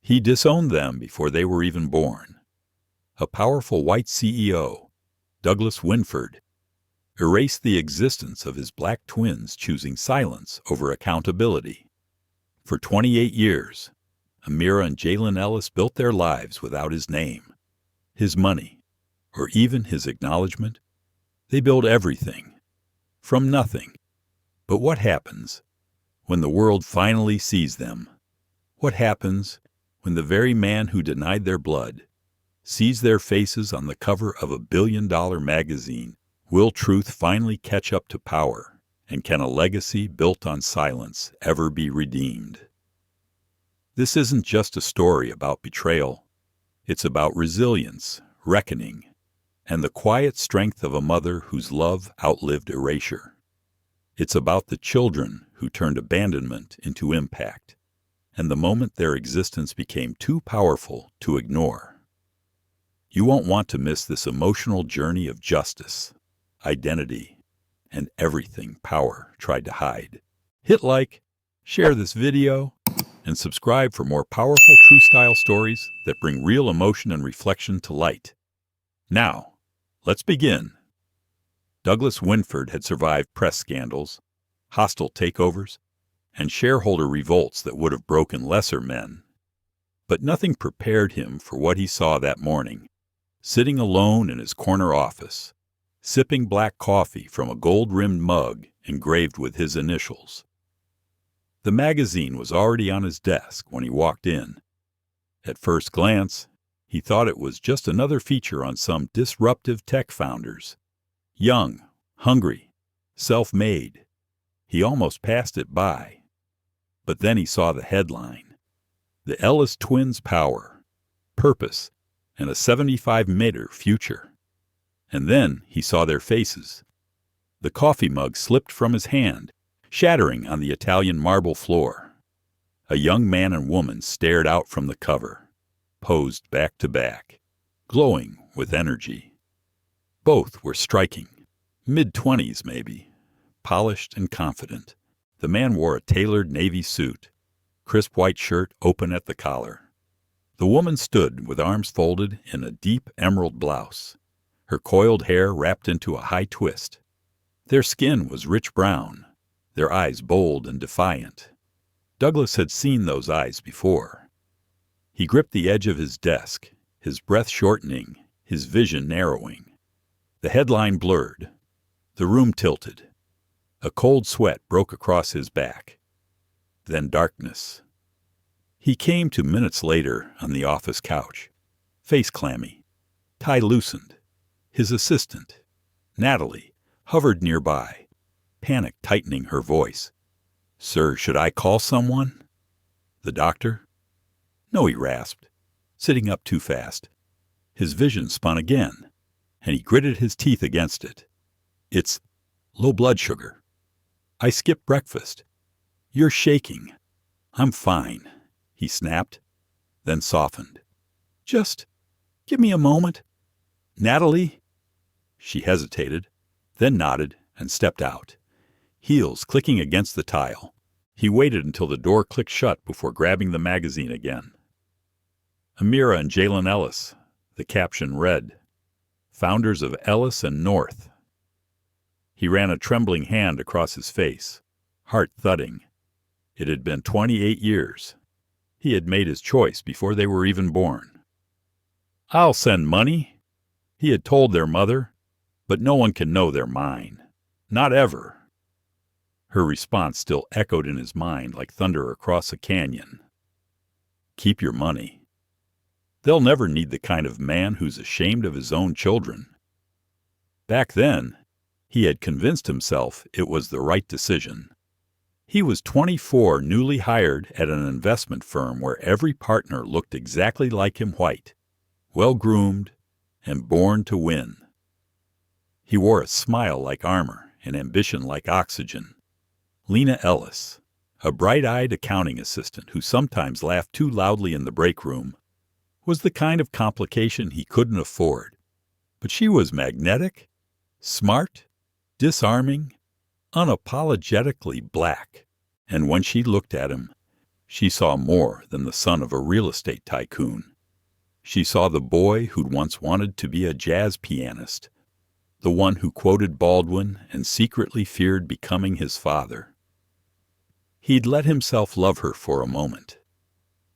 He disowned them before they were even born. A powerful white CEO, Douglas Winford, erased the existence of his black twins, choosing silence over accountability. For 28 years, Amira and Jalen Ellis built their lives without his name, his money, or even his acknowledgement. They built everything, from nothing. But what happens when the world finally sees them? What happens when the very man who denied their blood sees their faces on the cover of a billion-dollar magazine? Will truth finally catch up to power, and can a legacy built on silence ever be redeemed? This isn't just a story about betrayal. It's about resilience, reckoning, and the quiet strength of a mother whose love outlived erasure. It's about the children who turned abandonment into impact, and the moment their existence became too powerful to ignore. You won't want to miss this emotional journey of justice, identity, and everything power tried to hide. Hit like, share this video, and subscribe for more powerful true style stories that bring real emotion and reflection to light. Now, let's begin. Douglas Winford had survived press scandals, hostile takeovers, and shareholder revolts that would have broken lesser men. But nothing prepared him for what he saw that morning, sitting alone in his corner office, sipping black coffee from a gold-rimmed mug engraved with his initials. The magazine was already on his desk when he walked in. At first glance, he thought it was just another feature on some disruptive tech founders. Young, hungry, self-made. He almost passed it by. But then he saw the headline. The Ellis twins' power, purpose, and a 75-meter future. And then he saw their faces. The coffee mug slipped from his hand, shattering on the Italian marble floor. A young man and woman stared out from the cover, posed back to back, glowing with energy. Both were striking, mid-20s maybe, polished and confident. The man wore a tailored navy suit, crisp white shirt open at the collar. The woman stood with arms folded in a deep emerald blouse, her coiled hair wrapped into a high twist. Their skin was rich brown, their eyes bold and defiant. Douglas had seen those eyes before. He gripped the edge of his desk, his breath shortening, his vision narrowing. The headline blurred. The room tilted. A cold sweat broke across his back. Then darkness. He came to minutes later on the office couch, face clammy, tie loosened. His assistant, Natalie, hovered nearby, panic tightening her voice. "Sir, should I call someone?" "The doctor?" "No," he rasped, sitting up too fast. His vision spun again, and he gritted his teeth against it. "It's low blood sugar. I skipped breakfast. You're shaking." "I'm fine," he snapped, then softened. "Just give me a moment." "Natalie?" She hesitated, then nodded and stepped out, heels clicking against the tile. He waited until the door clicked shut before grabbing the magazine again. Amira and Jalen Ellis, the caption read, "Founders of Ellis and North." He ran a trembling hand across his face, heart thudding. It had been 28 years. He had made his choice before they were even born. "I'll send money," he had told their mother, "but no one can know they're mine. Not ever." Her response still echoed in his mind like thunder across a canyon. "Keep your money. They'll never need the kind of man who's ashamed of his own children." Back then, he had convinced himself it was the right decision. He was 24, newly hired at an investment firm where every partner looked exactly like him, white, well-groomed, and born to win. He wore a smile like armor and ambition like oxygen. Lena Ellis, a bright-eyed accounting assistant who sometimes laughed too loudly in the break room, was the kind of complication he couldn't afford. But she was magnetic, smart, disarming, unapologetically black. And when she looked at him, She saw more than the son of a real estate tycoon. She saw the boy who'd once wanted to be a jazz pianist, the one who quoted Baldwin and secretly feared becoming his father. He'd let himself love her for a moment,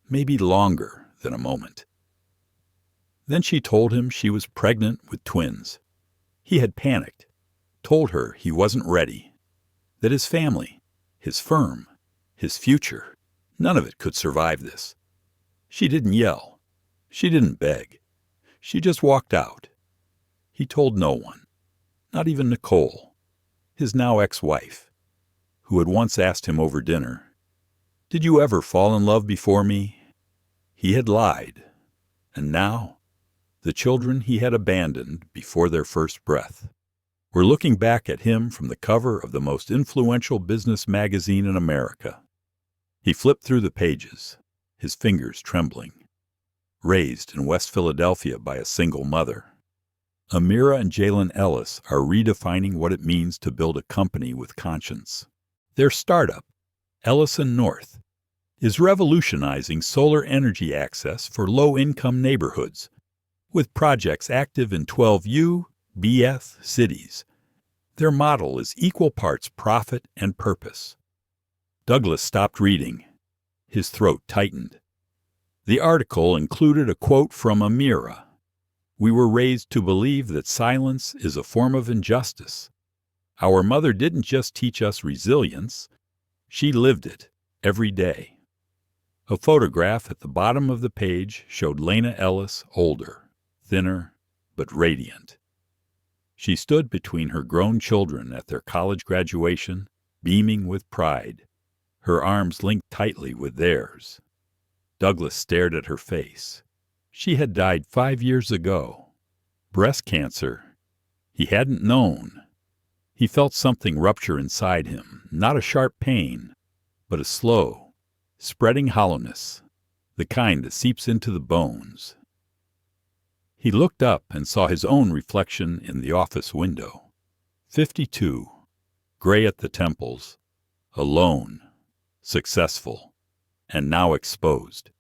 maybe longer than a moment. Then she told him she was pregnant with twins. He had panicked, told her he wasn't ready, that his family, his firm, his future, none of it could survive this. She didn't yell. She didn't beg. She just walked out. He told no one, not even Nicole, his now ex-wife, who had once asked him over dinner, "Did you ever fall in love before me?" He had lied, and now the children he had abandoned before their first breath were looking back at him from the cover of the most influential business magazine in America. He flipped through the pages, his fingers trembling. Raised in West Philadelphia by a single mother, Amira and Amira Ellis are redefining what it means to build a company with conscience. Their startup, Ellis & North, is revolutionizing solar energy access for low-income neighborhoods, with projects active in 12 U.B.S. cities. Their model is equal parts profit and purpose. Douglas stopped reading. His throat tightened. The article included a quote from Amira. "We were raised to believe that silence is a form of injustice. Our mother didn't just teach us resilience, she lived it every day." A photograph at the bottom of the page showed Lena Ellis older, thinner, but radiant. She stood between her grown children at their college graduation, beaming with pride, her arms linked tightly with theirs. Douglas stared at her face. She had died 5 years ago. Breast cancer. He hadn't known. He felt something rupture inside him, not a sharp pain, but a slow, spreading hollowness, the kind that seeps into the bones. He looked up and saw his own reflection in the office window. 52, gray at the temples, alone, successful, and now exposed.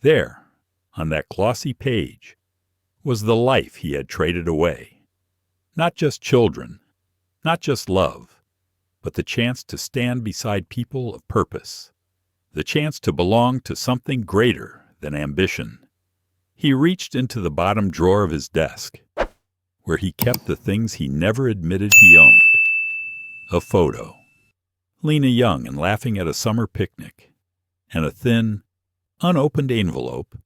There, on that glossy page, was the life he had traded away. Not just children, not just love, but the chance to stand beside people of purpose, the chance to belong to something greater than ambition. He reached into the bottom drawer of his desk, where he kept the things he never admitted he owned. A photo. Lena young and laughing at a summer picnic, and a thin, unopened envelope,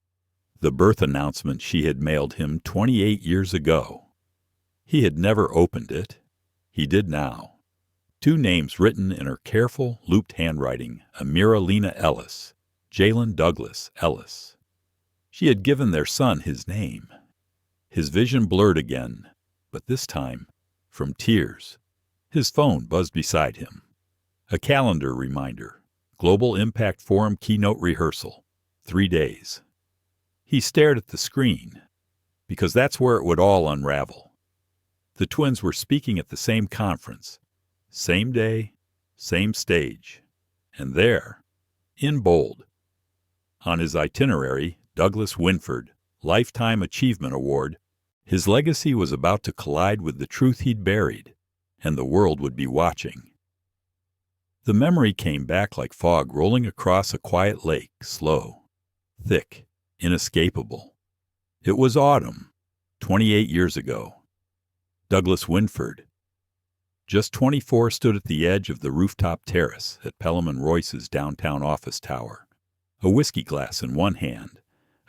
the birth announcement she had mailed him 28 years ago. He had never opened it. He did now. 2 names written in her careful, looped handwriting, Amira Lena Ellis, Jalen Douglas Ellis. She had given their son his name. His vision blurred again, but this time, from tears. His phone buzzed beside him. A calendar reminder, Global Impact Forum keynote rehearsal, 3 days. He stared at the screen, because that's where it would all unravel. The twins were speaking at the same conference, same day, same stage, and there, in bold, on his itinerary, Douglas Winford, Lifetime Achievement Award, his legacy was about to collide with the truth he'd buried, and the world would be watching. The memory came back like fog rolling across a quiet lake, slow, thick, inescapable. It was autumn, 28 years ago. Douglas Winford, just 24, stood at the edge of the rooftop terrace at Pelham & Royce's downtown office tower, a whiskey glass in one hand,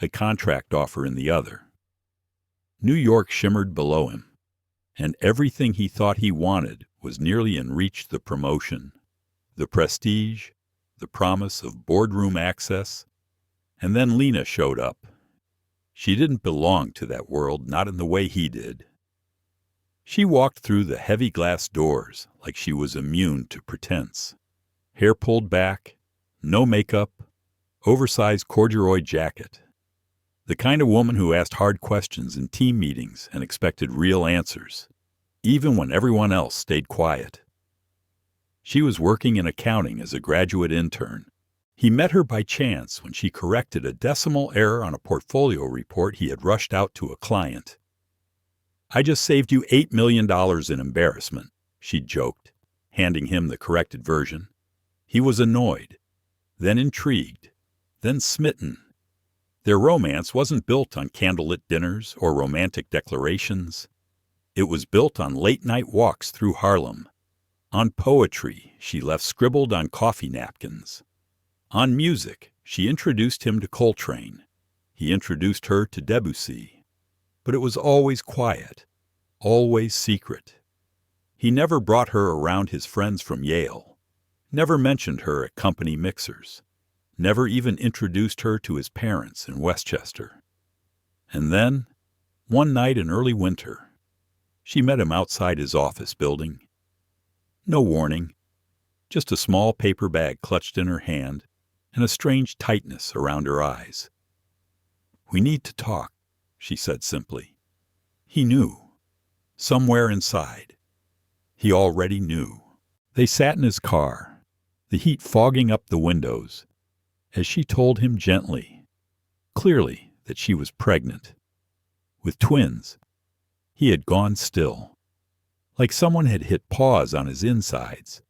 a contract offer in the other. New York shimmered below him, and everything he thought he wanted was nearly in reach: the promotion, the prestige, the promise of boardroom access. And then Lena showed up. She didn't belong to that world, not in the way he did. She walked through the heavy glass doors like she was immune to pretense. Hair pulled back, no makeup, oversized corduroy jacket. The kind of woman who asked hard questions in team meetings and expected real answers, even when everyone else stayed quiet. She was working in accounting as a graduate intern, He met her by chance when she corrected a decimal error on a portfolio report he had rushed out to a client. "I just saved you $8 million in embarrassment," she joked, handing him the corrected version. He was annoyed, then intrigued, then smitten. Their romance wasn't built on candlelit dinners or romantic declarations. It was built on late-night walks through Harlem, on poetry she left scribbled on coffee napkins. On music, she introduced him to Coltrane. He introduced her to Debussy. But it was always quiet, always secret. He never brought her around his friends from Yale, never mentioned her at company mixers, never even introduced her to his parents in Westchester. And then, one night in early winter, she met him outside his office building. No warning, just a small paper bag clutched in her hand and a strange tightness around her eyes. "We need to talk," she said simply. He knew. Somewhere inside. He already knew. They sat in his car, the heat fogging up the windows, as she told him gently, clearly, that she was pregnant. With twins. He had gone still. Like someone had hit pause on his insides.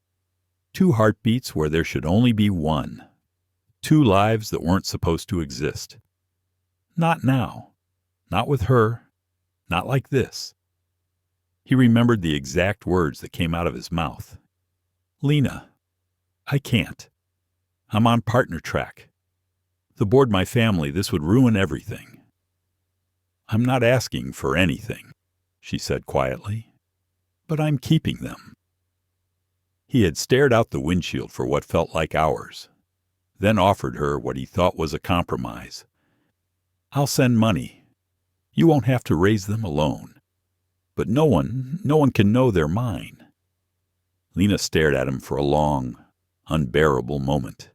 2 heartbeats where there should only be one. 2 lives that weren't supposed to exist. Not now. Not with her. Not like this. He remembered the exact words that came out of his mouth. "Lena, I can't. I'm on partner track. The board my family, this would ruin everything." "I'm not asking for anything," she said quietly, "but I'm keeping them." He had stared out the windshield for what felt like hours, then offered her what he thought was a compromise. "I'll send money. You won't have to raise them alone. But no one can know they're mine." Lena stared at him for a long, unbearable moment.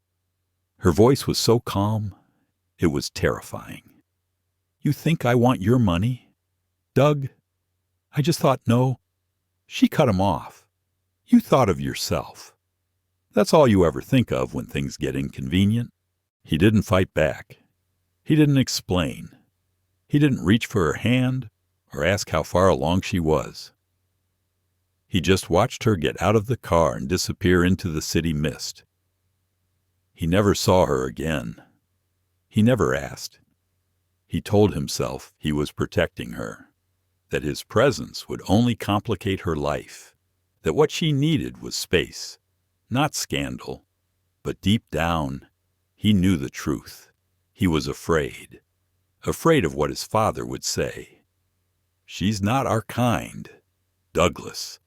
Her voice was so calm, it was terrifying. "You think I want your money? Doug? I just thought no." She cut him off. "You thought of yourself. That's all you ever think of when things get inconvenient." He didn't fight back. He didn't explain. He didn't reach for her hand or ask how far along she was. He just watched her get out of the car and disappear into the city mist. He never saw her again. He never asked. He told himself he was protecting her, that his presence would only complicate her life, that what she needed was space, not scandal. But deep down, he knew the truth. He was afraid of what his father would say. "She's not our kind." Douglas.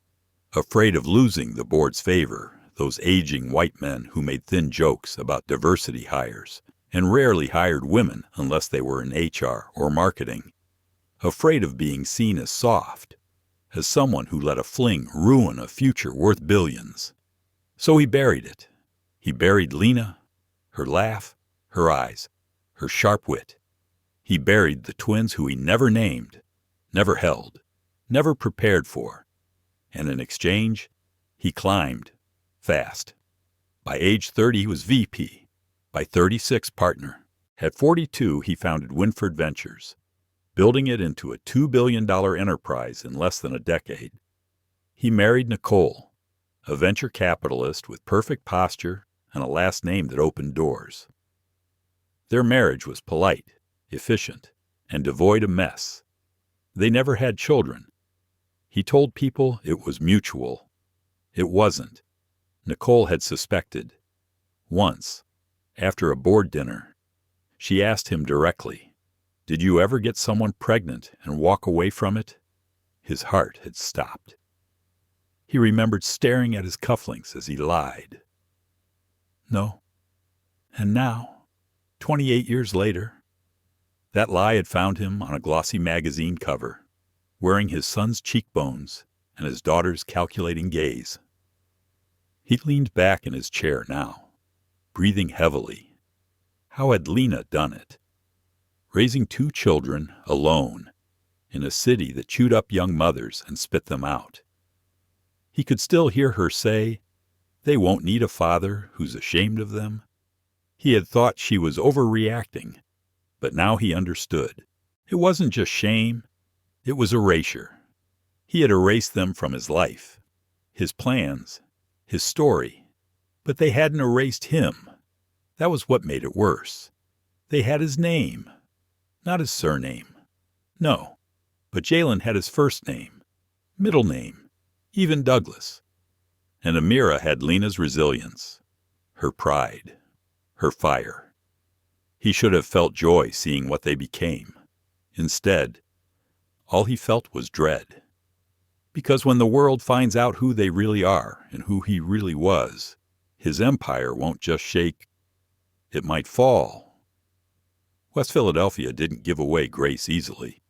Afraid of losing the board's favor, those aging white men who made thin jokes about diversity hires and rarely hired women unless they were in HR or marketing. Afraid of being seen as soft, as someone who let a fling ruin a future worth billions. So he buried it. He buried Lena, her laugh, her eyes, her sharp wit. He buried the twins who he never named, never held, never prepared for. And in exchange, he climbed, fast. By age 30, he was VP. By 36, partner. At 42, he founded Winford Ventures, building it into a $2 billion enterprise in less than a decade. He married Nicole, a venture capitalist with perfect posture and a last name that opened doors. Their marriage was polite, efficient, and devoid of mess. They never had children. He told people it was mutual. It wasn't. Nicole had suspected. Once, after a board dinner, she asked him directly, "Did you ever get someone pregnant and walk away from it?" His heart had stopped. He remembered staring at his cufflinks as he lied. No. And now, 28 years later, that lie had found him on a glossy magazine cover, wearing his son's cheekbones and his daughter's calculating gaze. He leaned back in his chair now, breathing heavily. How had Lena done it? Raising 2 children alone in a city that chewed up young mothers and spit them out. He could still hear her say, "They won't need a father who's ashamed of them." He had thought she was overreacting, but now he understood. It wasn't just shame, it was erasure. He had erased them from his life, his plans, his story, but they hadn't erased him. That was what made it worse. They had his name, not his surname. No, but Jalen had his first name, middle name, even Douglas. And Amira had Lena's resilience, her pride, her fire. He should have felt joy seeing what they became. Instead, all he felt was dread. Because when the world finds out who they really are and who he really was, his empire won't just shake, it might fall. West Philadelphia didn't give away grace easily.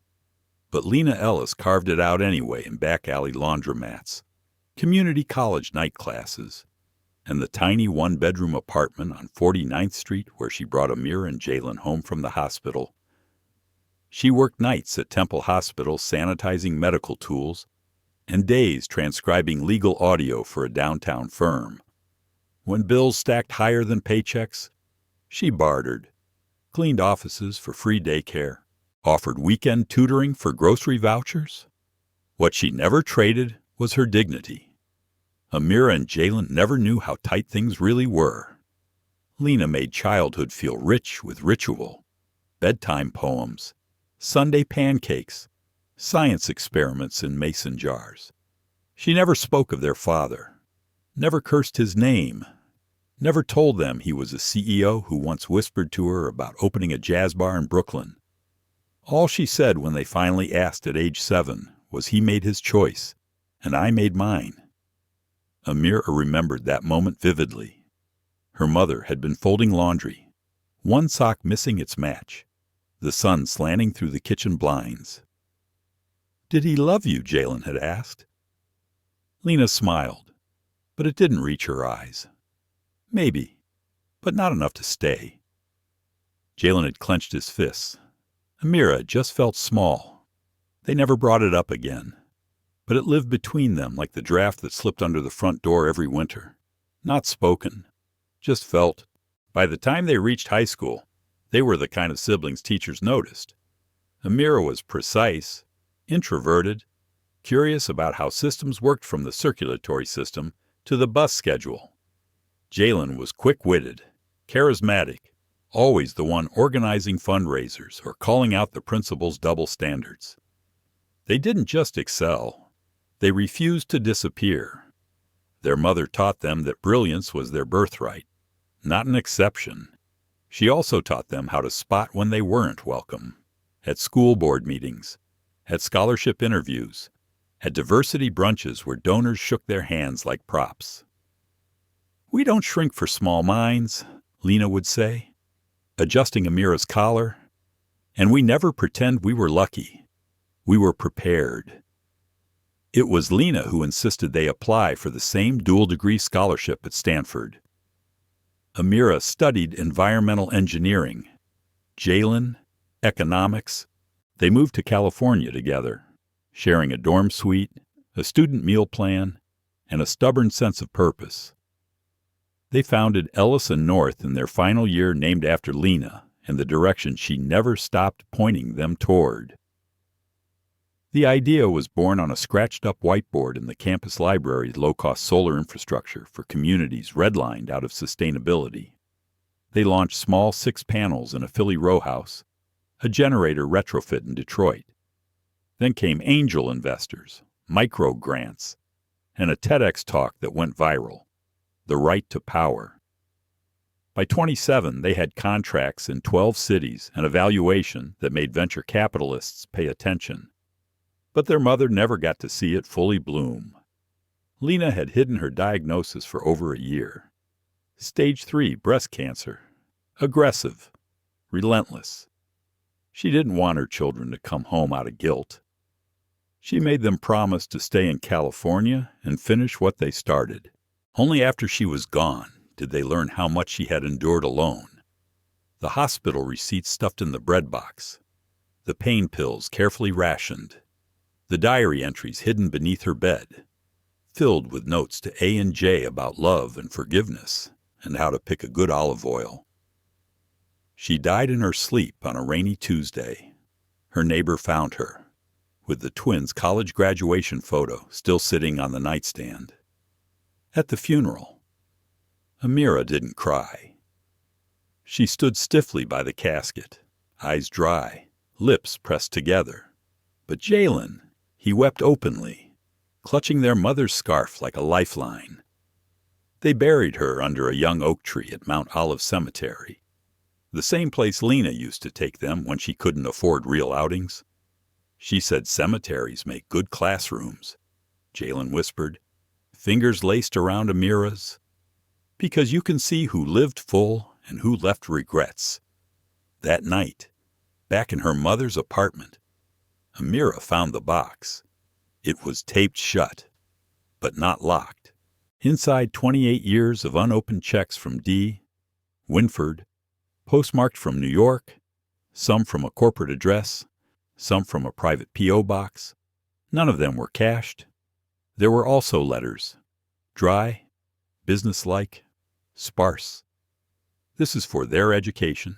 But Lena Ellis carved it out anyway in back-alley laundromats, community college night classes, and the tiny one-bedroom apartment on 49th Street where she brought Amira and Jalen home from the hospital. She worked nights at Temple Hospital sanitizing medical tools and days transcribing legal audio for a downtown firm. When bills stacked higher than paychecks, she bartered, cleaned offices for free daycare, offered weekend tutoring for grocery vouchers. What she never traded was her dignity. Amira and Jalen never knew how tight things really were. Lena made childhood feel rich with ritual, bedtime poems, Sunday pancakes, science experiments in mason jars. She never spoke of their father, never cursed his name, never told them he was a CEO who once whispered to her about opening a jazz bar in Brooklyn. All she said when they finally asked at age 7 was he made his choice, and I made mine. Amira remembered that moment vividly. Her mother had been folding laundry, one sock missing its match, the sun slanting through the kitchen blinds. "Did he love you?" Jalen had asked. Lena smiled, but it didn't reach her eyes. Maybe, but not enough to stay. Jalen had clenched his fists. Amira just felt small. They never brought it up again. But it lived between them like the draft that slipped under the front door every winter. Not spoken, just felt. By the time they reached high school, they were the kind of siblings teachers noticed. Amira was precise, introverted, curious about how systems worked from the circulatory system to the bus schedule. Jalen was quick-witted, charismatic, always the one organizing fundraisers or calling out the principal's double standards. They didn't just excel. They refused to disappear. Their mother taught them that brilliance was their birthright, not an exception. She also taught them how to spot when they weren't welcome, at school board meetings, at scholarship interviews, at diversity brunches where donors shook their hands like props. "We don't shrink for small minds," Lena would say, adjusting Amira's collar, "and we never pretend we were lucky. We were prepared." It was Lena who insisted they apply for the same dual-degree scholarship at Stanford. Amira studied environmental engineering. Jalen, economics. They moved to California together, sharing a dorm suite, a student meal plan, and a stubborn sense of purpose. They founded Ellis and North in their final year named after Lena and the direction she never stopped pointing them toward. The idea was born on a scratched-up whiteboard in the campus library's low-cost solar infrastructure for communities redlined out of sustainability. They launched small 6 panels in a Philly row house, a generator retrofit in Detroit. Then came angel investors, micro grants, and a TEDx talk that went viral, The Right to Power. By 27, they had contracts in 12 cities and a valuation that made venture capitalists pay attention. But their mother never got to see it fully bloom. Lena had hidden her diagnosis for over a year. Stage 3 breast cancer. Aggressive. Relentless. She didn't want her children to come home out of guilt. She made them promise to stay in California and finish what they started. Only after she was gone did they learn how much she had endured alone. The hospital receipts stuffed in the bread box. The pain pills carefully rationed. The diary entries hidden beneath her bed, filled with notes to A and J about love and forgiveness and how to pick a good olive oil. She died in her sleep on a rainy Tuesday. Her neighbor found her, with the twins' college graduation photo still sitting on the nightstand. At the funeral, Amira didn't cry. She stood stiffly by the casket, eyes dry, lips pressed together. But Jalen, he wept openly, clutching their mother's scarf like a lifeline. They buried her under a young oak tree at Mount Olive Cemetery, the same place Lena used to take them when she couldn't afford real outings. She said cemeteries make good classrooms, Jalen whispered, fingers laced around Amira's, because you can see who lived full and who left regrets. That night, back in her mother's apartment, Amira found the box. It was taped shut, but not locked. Inside 28 years of unopened checks from D. Winford, postmarked from New York, some from a corporate address, some from a private P.O. box. None of them were cashed. There were also letters, dry, businesslike, sparse. This is for their education.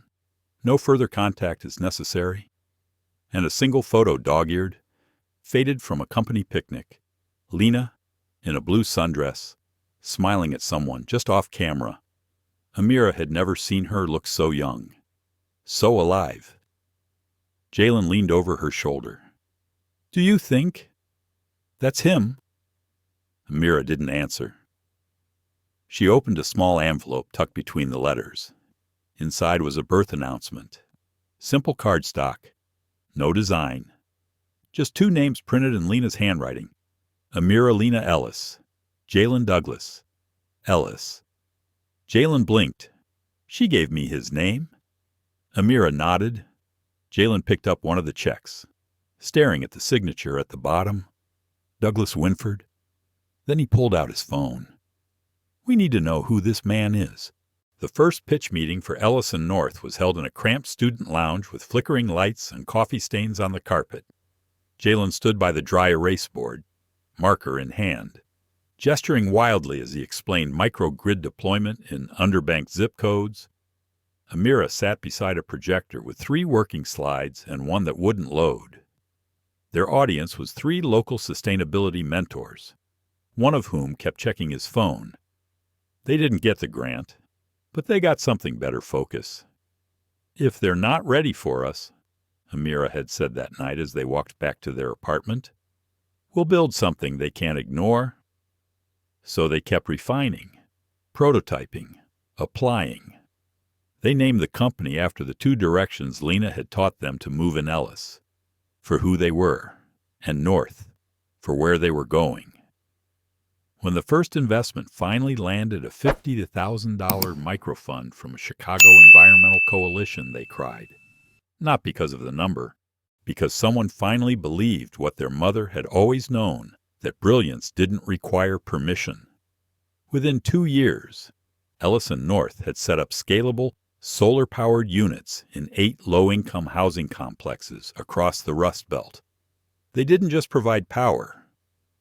No further contact is necessary. And a single photo dog-eared, faded from a company picnic. Lena, in a blue sundress, smiling at someone just off camera. Amira had never seen her look so young, so alive. Jalen leaned over her shoulder. "Do you think that's him?" Amira didn't answer. She opened a small envelope tucked between the letters. Inside was a birth announcement. Simple cardstock. No design. Just 2 names printed in Lena's handwriting. Amira Lena Ellis. Jalen Douglas. Ellis. Jalen blinked. "She gave me his name." Amira nodded. Jalen picked up one of the checks, staring at the signature at the bottom. Douglas Winford. Then he pulled out his phone. "We need to know who this man is." The first pitch meeting for Ellis and North was held in a cramped student lounge with flickering lights and coffee stains on the carpet. Jalen stood by the dry erase board, marker in hand, gesturing wildly as he explained microgrid deployment in underbanked zip codes. Amira sat beside a projector with 3 working slides and one that wouldn't load. Their audience was 3 local sustainability mentors, one of whom kept checking his phone. They didn't get the grant, but they got something better focus. "If they're not ready for us," Amira had said that night as they walked back to their apartment, "we'll build something they can't ignore." So they kept refining, prototyping, applying. They named the company after the 2 directions Lena had taught them to move in Ellis, for who they were, and North, for where they were going. When the first investment finally landed, a $50,000 microfund from a Chicago environmental coalition, they cried. Not because of the number, because someone finally believed what their mother had always known, that brilliance didn't require permission. Within 2 years, Ellis and North had set up scalable, solar-powered units in 8 low-income housing complexes across the Rust Belt. They didn't just provide power,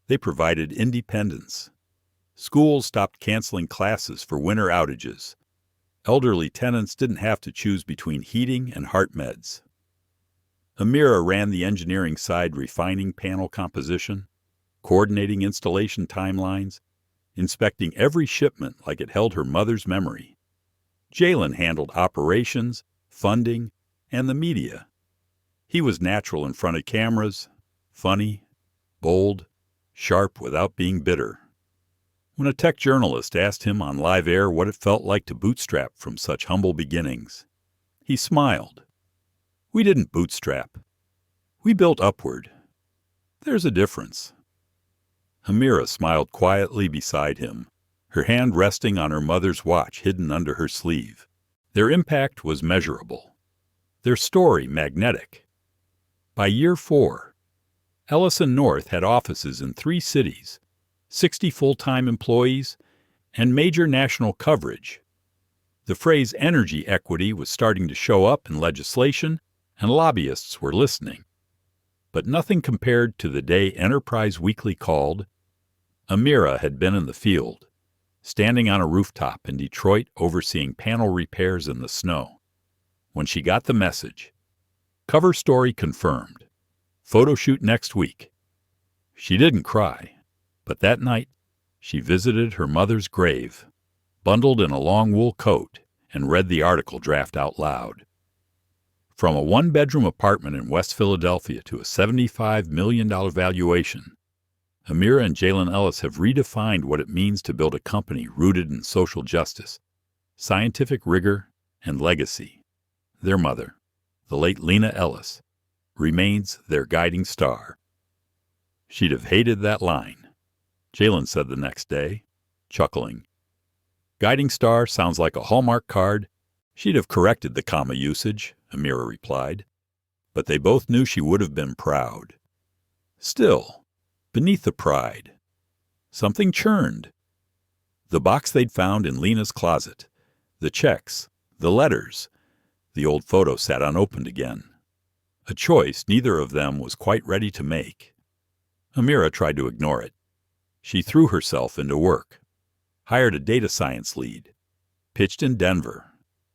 they provided independence. Schools stopped canceling classes for winter outages. Elderly tenants didn't have to choose between heating and heart meds. Amira ran the engineering side, refining panel composition, coordinating installation timelines, inspecting every shipment like it held her mother's memory. Jalen handled operations, funding, and the media. He was natural in front of cameras, funny, bold, sharp without being bitter. When a tech journalist asked him on live air what it felt like to bootstrap from such humble beginnings, he smiled. "We didn't bootstrap. We built upward. There's a difference." Amira smiled quietly beside him, her hand resting on her mother's watch hidden under her sleeve. Their impact was measurable, their story magnetic. By year 4, Ellis and North had offices in 3 cities, 60 full-time employees, and major national coverage. The phrase energy equity was starting to show up in legislation, and lobbyists were listening. But nothing compared to the day Enterprise Weekly called. Amira had been in the field, standing on a rooftop in Detroit overseeing panel repairs in the snow. when she got the message. Cover story confirmed. Photo shoot next week. She didn't cry, but that night she visited her mother's grave, bundled in a long wool coat, and read the article draft out loud. From a one-bedroom apartment in West Philadelphia to a $75 million valuation, Amira and Jalen Ellis have redefined what it means to build a company rooted in social justice, scientific rigor, and legacy. Their mother, the late Lena Ellis, remains their guiding star. She'd have hated that line, Jalen said the next day, chuckling. Guiding star sounds like a Hallmark card. She'd have corrected the comma usage, Amira replied, but they both knew she would have been proud. Still, beneath the pride, something churned. The box they'd found in Lena's closet, the checks, the letters, the old photo sat unopened again. A choice neither of them was quite ready to make. Amira tried to ignore it. She threw herself into work, hired a data science lead, pitched in Denver,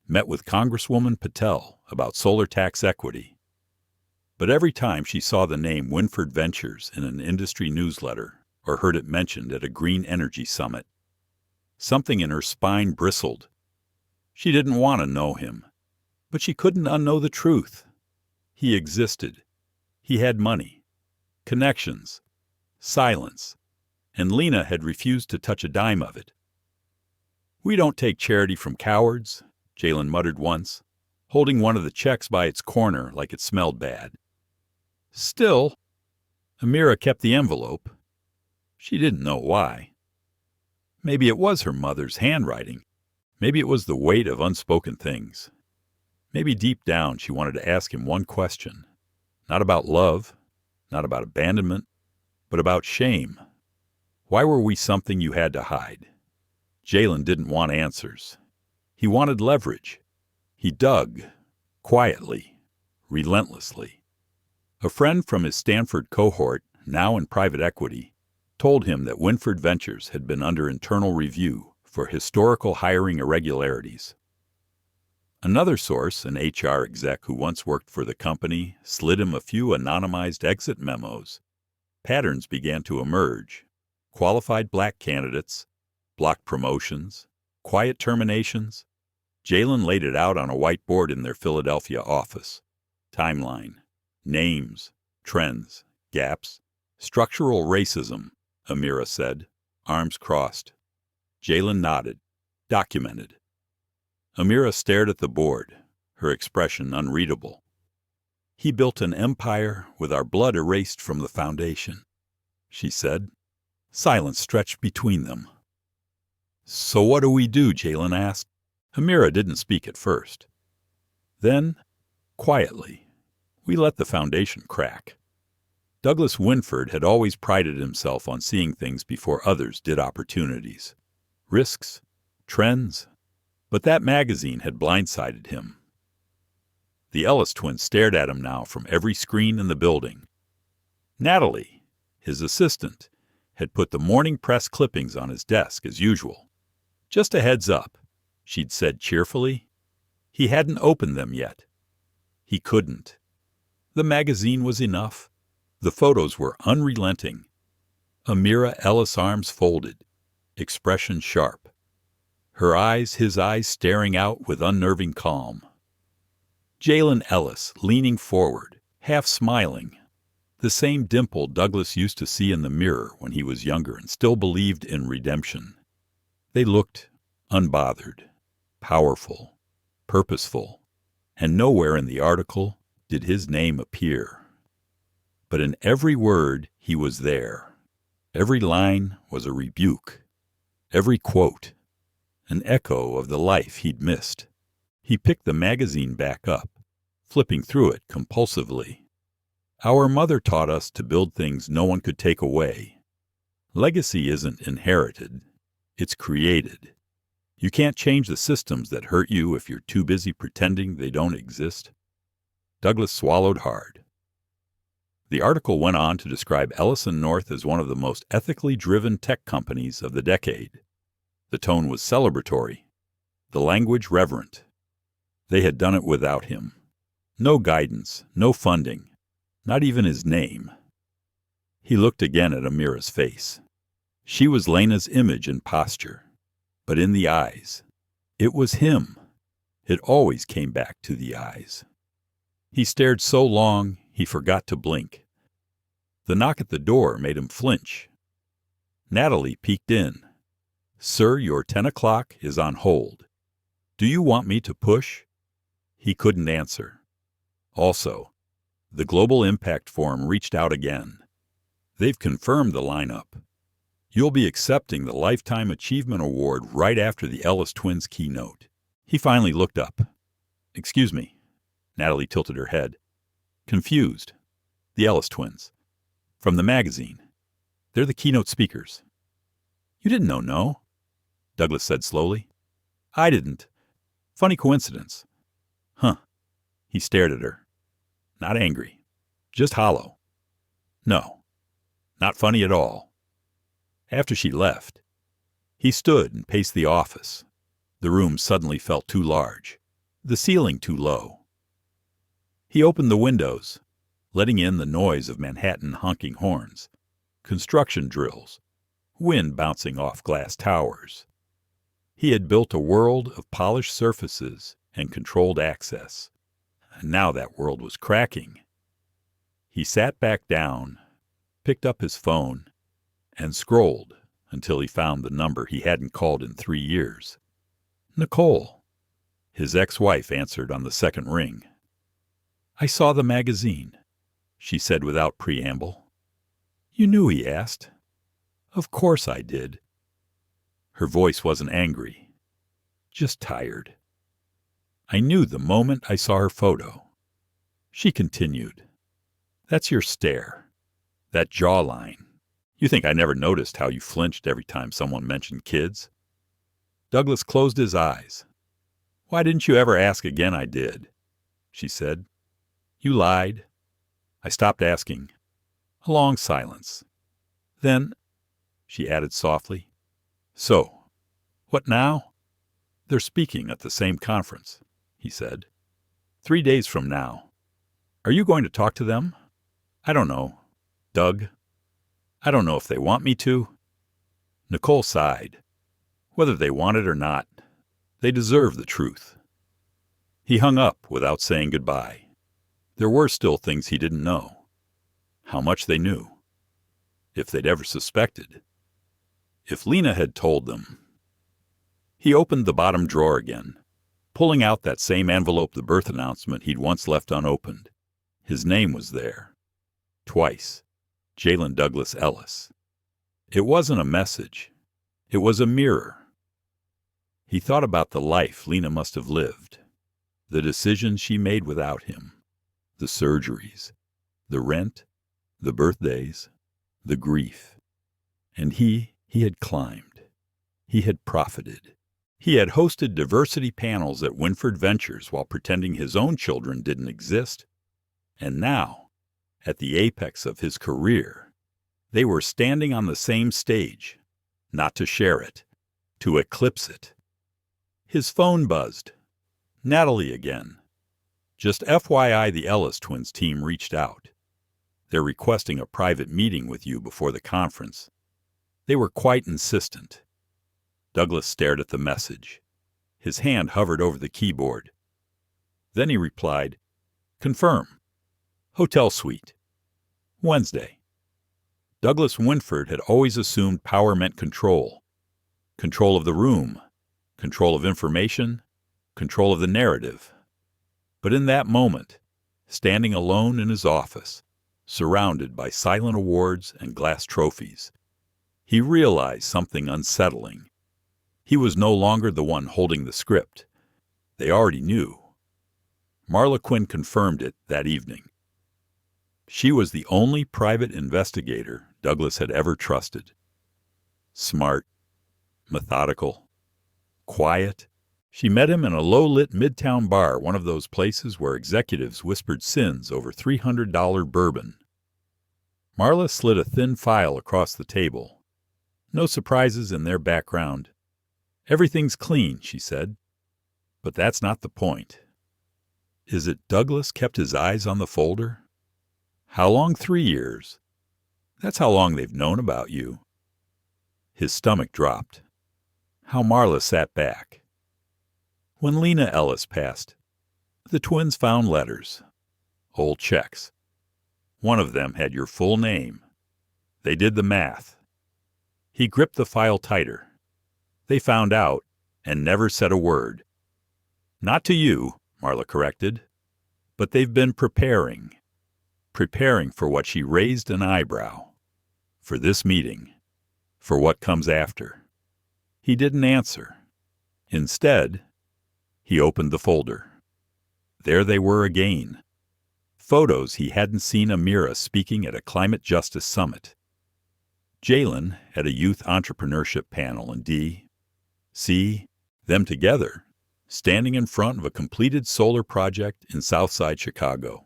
met with Congresswoman Patel about solar tax equity. But every time she saw the name Winford Ventures in an industry newsletter or heard it mentioned at a green energy summit, something in her spine bristled. She didn't want to know him, but she couldn't unknow the truth. He existed. He had money, connections, silence, and Lena had refused to touch a dime of it. "We don't take charity from cowards," Jalen muttered once, holding one of the checks by its corner like it smelled bad. Still, Amira kept the envelope. She didn't know why. Maybe it was her mother's handwriting. Maybe it was the weight of unspoken things. Maybe deep down she wanted to ask him one question, not about love, not about abandonment, but about shame. Why were we something you had to hide? Jalen didn't want answers. He wanted leverage. He dug, quietly, relentlessly. A friend from his Stanford cohort, now in private equity, told him that Winford Ventures had been under internal review for historical hiring irregularities. Another source, an HR exec who once worked for the company, slid him a few anonymized exit memos. Patterns began to emerge. Qualified black candidates, blocked promotions, quiet terminations. Jalen laid it out on a whiteboard in their Philadelphia office. Timeline, names, trends, gaps, structural racism, Amira said, arms crossed. Jalen nodded, documented. Amira stared at the board, her expression unreadable. "He built an empire with our blood erased from the foundation," she said. Silence stretched between them. "So what do we do?" Jalen asked. Amira didn't speak at first. Then, quietly, we let the foundation crack. Douglas Winford had always prided himself on seeing things before others did opportunities. Risks, trends, but that magazine had blindsided him. The Ellis twins stared at him now from every screen in the building. Natalie, his assistant, had put the morning press clippings on his desk as usual. "Just a heads up," she'd said cheerfully. He hadn't opened them yet. He couldn't. The magazine was enough. The photos were unrelenting. Amira Ellis' arms folded, expression sharp. Her eyes, his eyes staring out with unnerving calm. Jalen Ellis leaning forward, half smiling. The same dimple Douglas used to see in the mirror when he was younger and still believed in redemption. They looked unbothered, powerful, purposeful, and nowhere in the article did his name appear. But in every word he was there. Every line was a rebuke. Every quote, an echo of the life he'd missed. He picked the magazine back up, flipping through it compulsively. "Our mother taught us to build things no one could take away. Legacy isn't inherited, it's created. You can't change the systems that hurt you if you're too busy pretending they don't exist." Douglas swallowed hard. The article went on to describe Ellis & North as one of the most ethically driven tech companies of the decade. The tone was celebratory, the language reverent. They had done it without him. No guidance, no funding, not even his name. He looked again at Amira's face. She was Lena's image and posture, but in the eyes, it was him. It always came back to the eyes. He stared so long, he forgot to blink. The knock at the door made him flinch. Natalie peeked in. "Sir, your 10 o'clock is on hold. Do you want me to push?" He couldn't answer. Also, the Global Impact Forum reached out again. "They've confirmed the lineup. You'll be accepting the Lifetime Achievement Award right after the Ellis twins' keynote." He finally looked up. "Excuse me." Natalie tilted her head. "Confused. The Ellis twins. From the magazine. They're the keynote speakers." "You didn't know, no?" Douglas said slowly. "I didn't. Funny coincidence." "Huh." He stared at her. Not angry. Just hollow. No. Not funny at all. After she left, he stood and paced the office. The room suddenly felt too large, the ceiling too low. He opened the windows, letting in the noise of Manhattan honking horns, construction drills, wind bouncing off glass towers. He had built a world of polished surfaces and controlled access, and now that world was cracking. He sat back down, picked up his phone, and scrolled until he found the number he hadn't called in 3 years. Nicole. His ex-wife answered on the second ring. "I saw the magazine," she said without preamble. "You knew?" he asked. "Of course I did." Her voice wasn't angry, just tired. "I knew the moment I saw her photo." She continued. "That's your stare. That jawline. You think I never noticed how you flinched every time someone mentioned kids?" Douglas closed his eyes. "Why didn't you ever ask again I did?" she said. "You lied." I stopped asking. A long silence. Then, she added softly, "So, what now?" "They're speaking at the same conference," he said. 3 days from now. Are you going to talk to them?" "I don't know. Doug. I don't know if they want me to." Nicole sighed. Whether they want it or not, they deserve the truth. He hung up without saying goodbye. There were still things he didn't know. How much they knew. If they'd ever suspected. If Lena had told them. He opened the bottom drawer again, pulling out that same envelope the birth announcement he'd once left unopened. His name was there. Twice. Jalen Douglas Ellis. It wasn't a message. It was a mirror. He thought about the life Lena must have lived, the decisions she made without him, the surgeries, the rent, the birthdays, the grief. And he had climbed. He had profited. He had hosted diversity panels at Winford Ventures while pretending his own children didn't exist. And now, at the apex of his career, they were standing on the same stage, not to share it, to eclipse it. His phone buzzed. Natalie again. "Just FYI, the Ellis twins team reached out. They're requesting a private meeting with you before the conference. They were quite insistent." Douglas stared at the message. His hand hovered over the keyboard. Then he replied, "Confirm. Hotel suite. Wednesday." Douglas Winford had always assumed power meant control. Control of the room. Control of information. Control of the narrative. But in that moment, standing alone in his office, surrounded by silent awards and glass trophies, he realized something unsettling. He was no longer the one holding the script. They already knew. Marla Quinn confirmed it that evening. She was the only private investigator Douglas had ever trusted. Smart, methodical, quiet. She met him in a low-lit midtown bar, one of those places where executives whispered sins over $300 bourbon. Marla slid a thin file across the table. No surprises in their background. "Everything's clean," she said. "But that's not the point. Is it Douglas kept his eyes on the folder? How long? 3 years. That's how long they've known about you. His stomach dropped. How Marla sat back. When Lena Ellis passed, the twins found letters, old checks. One of them had your full name. They did the math. He gripped the file tighter. They found out and never said a word. Not to you, Marla corrected, but they've been preparing for what. She raised an eyebrow. For this meeting, for what comes after. He didn't answer. Instead, he opened the folder. There they were again. Photos he hadn't seen Amira speaking at a climate justice summit. Jalen at a youth entrepreneurship panel in D.C., them together, standing in front of a completed solar project in Southside Chicago,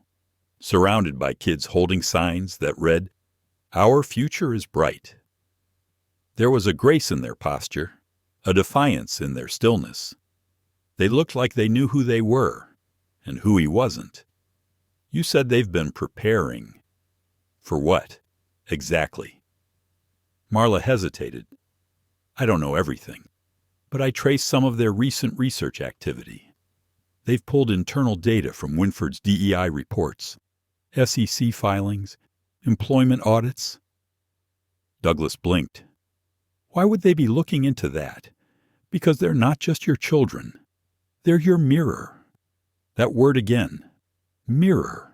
surrounded by kids holding signs that read, "Our future is bright." There was a grace in their posture, a defiance in their stillness. They looked like they knew who they were and who he wasn't. You said they've been preparing. For what, exactly? Marla hesitated. I don't know everything, but I traced some of their recent research activity. They've pulled internal data from Winford's DEI reports, SEC filings, employment audits. Douglas blinked. Why would they be looking into that? Because they're not just your children. They're your mirror. That word again. Mirror.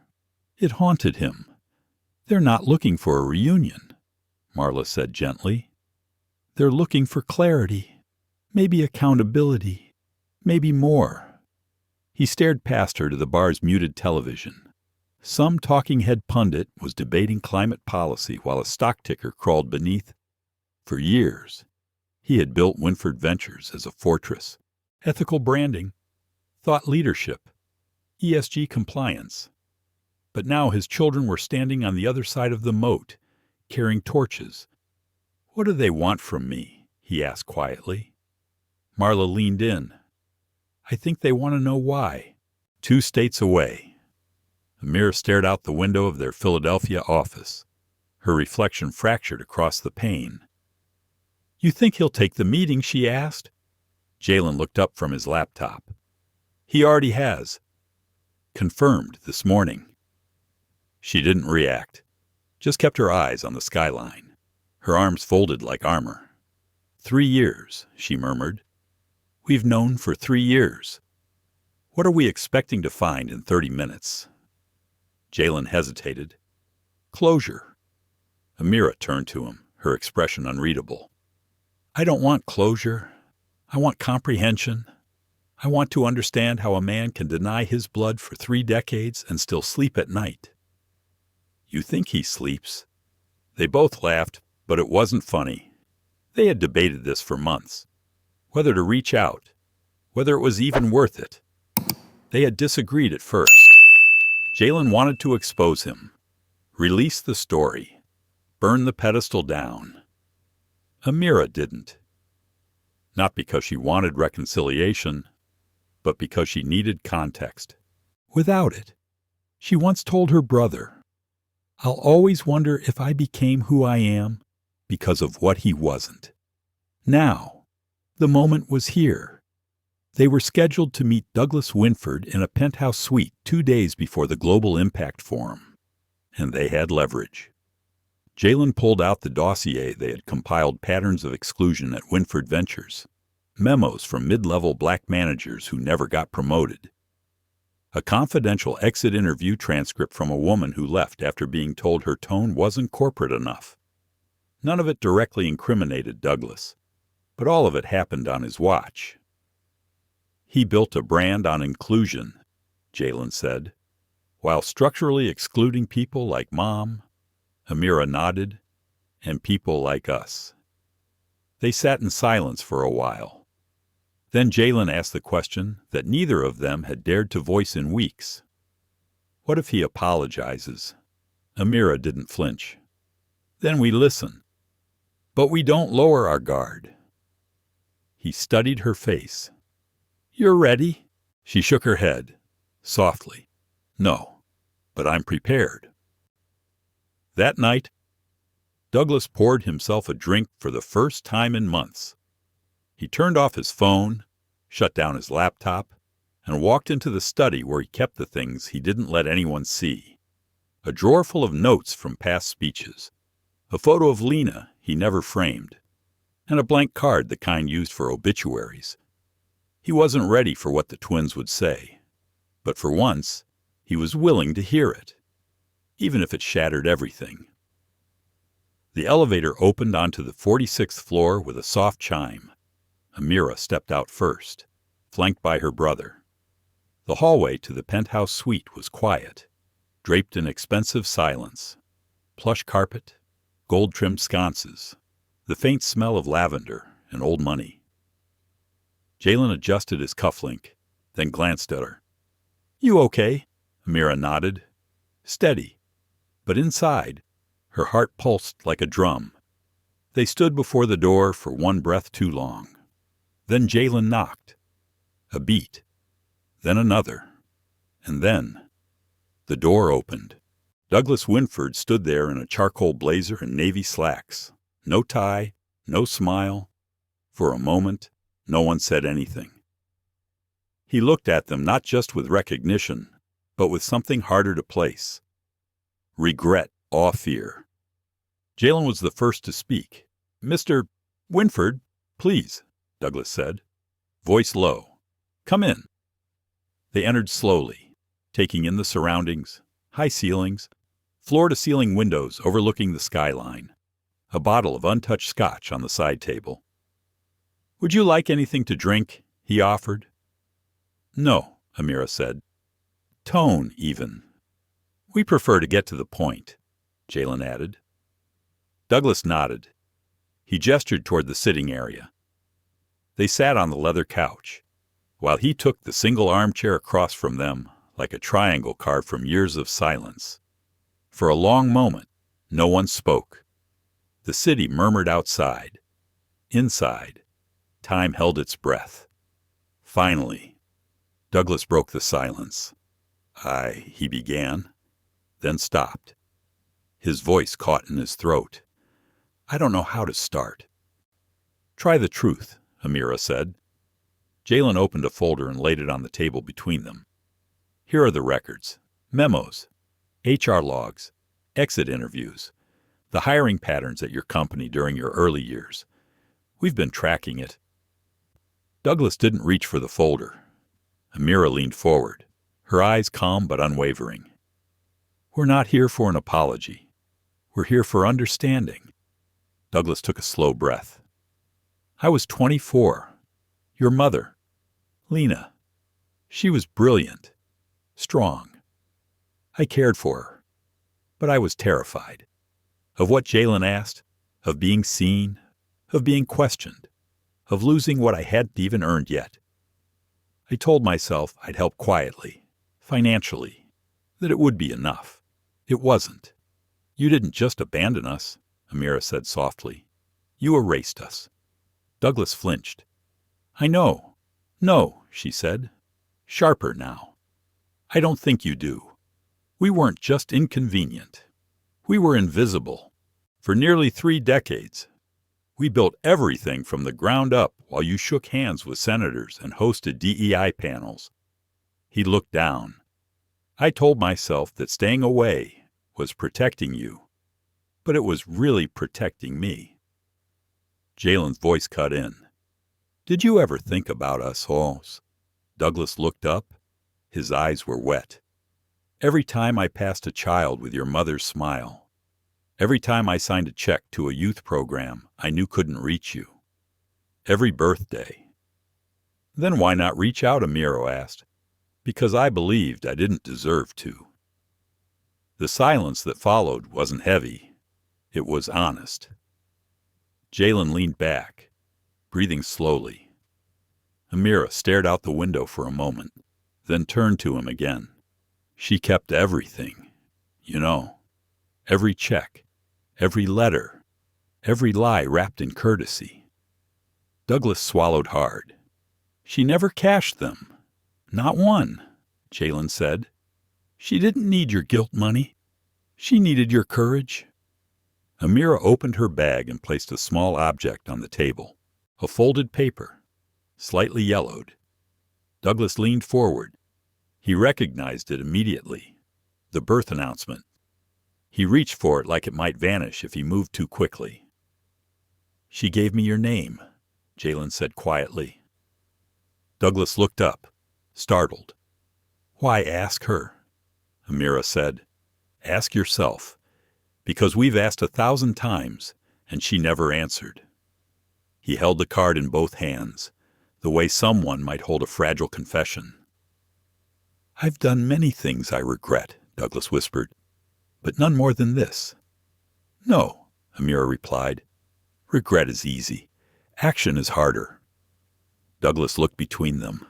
It haunted him. They're not looking for a reunion, Marla said gently. They're looking for clarity, maybe accountability, maybe more. He stared past her to the bar's muted television. Some talking head pundit was debating climate policy while a stock ticker crawled beneath. For years, he had built Winford Ventures as a fortress. Ethical branding, thought leadership, ESG compliance. But now his children were standing on the other side of the moat, carrying torches. What do they want from me? He asked quietly. Marla leaned in. I think they want to know why. 2 states away. Amira stared out the window of their Philadelphia office. Her reflection fractured across the pane. You think he'll take the meeting? She asked. Jalen looked up from his laptop. He already has. Confirmed this morning. She didn't react, just kept her eyes on the skyline, her arms folded like armor. 3 years, she murmured. We've known for 3 years. What are we expecting to find in 30 minutes? Jalen hesitated. Closure. Amira turned to him, her expression unreadable. I don't want closure. I want comprehension. I want to understand how a man can deny his blood for 3 decades and still sleep at night. You think he sleeps? They both laughed, but it wasn't funny. They had debated this for months. Whether to reach out, whether it was even worth it. They had disagreed at first. Jalen wanted to expose him, release the story, burn the pedestal down. Amira didn't. Not because she wanted reconciliation, but because she needed context. Without it, she once told her brother, I'll always wonder if I became who I am because of what he wasn't. Now, the moment was here. They were scheduled to meet Douglas Winford in a penthouse suite 2 days before the Global Impact Forum, and they had leverage. Jalen pulled out the dossier they had compiled patterns of exclusion at Winford Ventures, memos from mid-level black managers who never got promoted, a confidential exit interview transcript from a woman who left after being told her tone wasn't corporate enough. None of it directly incriminated Douglas, but all of it happened on his watch. He built a brand on inclusion, Jalen said, while structurally excluding people like Mom, Amira nodded, and people like us. They sat in silence for a while. Then Jalen asked the question that neither of them had dared to voice in weeks. What if he apologizes? Amira didn't flinch. Then we listen. But we don't lower our guard. He studied her face. You're ready? She shook her head. softly. "No, but I'm prepared." That night, Douglas poured himself a drink for the first time in months. He turned off his phone, shut down his laptop, and walked into the study where he kept the things he didn't let anyone see. A drawer full of notes from past speeches, a photo of Lena he never framed, and a blank card, the kind used for obituaries. He wasn't ready for what the twins would say, but for once, he was willing to hear it, even if it shattered everything. The elevator opened onto the 46th floor with a soft chime. Amira stepped out first, flanked by her brother. The hallway to the penthouse suite was quiet, draped in expensive silence. Plush carpet, gold-trimmed sconces, the faint smell of lavender and old money. Jalen adjusted his cufflink, then glanced at her. "You okay?" Amira nodded. Steady, but inside, her heart pulsed like a drum. They stood before the door for one breath too long. Then Jalen knocked. A beat, then another, and then the door opened. Douglas Winford stood there in a charcoal blazer and navy slacks. No tie, no smile. For a moment, no one said anything. He looked at them not just with recognition, but with something harder to place. Regret, awe, fear. Jalen was the first to speak. "Mr. Winford, please," Douglas said, voice low. "Come in." They entered slowly, taking in the surroundings, high ceilings, floor-to-ceiling windows overlooking the skyline, a bottle of untouched scotch on the side table. "Would you like anything to drink?" he offered. "No," Amira said. "Tone, even." "We prefer to get to the point," Jalen added. Douglas nodded. He gestured toward the sitting area. They sat on the leather couch, while he took the single armchair across from them like a triangle carved from years of silence. For a long moment, no one spoke. The city murmured outside. Inside, time held its breath. Finally, Douglas broke the silence. He began, then stopped. His voice caught in his throat. "I don't know how to start." "Try the truth," Amira said. Jalen opened a folder and laid it on the table between them. "Here are the records, memos, HR logs, exit interviews, the hiring patterns at your company during your early years. We've been tracking it." Douglas didn't reach for the folder. Amira leaned forward, her eyes calm but unwavering. "We're not here for an apology. We're here for understanding." Douglas took a slow breath. "I was 24. Your mother, Lena, she was brilliant, strong. I cared for her, but I was terrified. Of what Jalen asked, of being seen, of being questioned, of losing what I hadn't even earned yet. I told myself I'd help quietly, financially, that it would be enough. It wasn't. You didn't just abandon us," Amira said softly. "You erased us." Douglas flinched. "I know. No," she said, sharper now. "I don't think you do. We weren't just inconvenient. We were invisible. For nearly 3 decades. We built everything from the ground up while you shook hands with senators and hosted DEI panels." He looked down. "I told myself that staying away was protecting you, but it was really protecting me." Jalen's voice cut in. "Did you ever think about us, Halls?" Douglas looked up. His eyes were wet. "Every time I passed a child with your mother's smile, every time I signed a check to a youth program I knew couldn't reach you, every birthday." "Then why not reach out?" Amira asked. "Because I believed I didn't deserve to." The silence that followed wasn't heavy. It was honest. Jalen leaned back, breathing slowly. Amira stared out the window for a moment, then turned to him again. "She kept everything, you know. Every check, every letter, every lie wrapped in courtesy." Douglas swallowed hard. "She never cashed them. Not one. Jalen said. "She didn't need your guilt money. She needed your courage." Amira opened her bag and placed a small object on the table, a folded paper, slightly yellowed. Douglas leaned forward. He recognized it immediately. The birth announcement. He reached for it like it might vanish if he moved too quickly. "She gave me your name," Jalen said quietly. Douglas looked up, startled. "Why ask her?" Amira said. "Ask yourself. Because we've asked 1,000 times, and she never answered." He held the card in both hands, the way someone might hold a fragile confession. "I've done many things I regret," Douglas whispered, "but none more than this." "No," Amira replied. "Regret is easy. Action is harder." Douglas looked between them.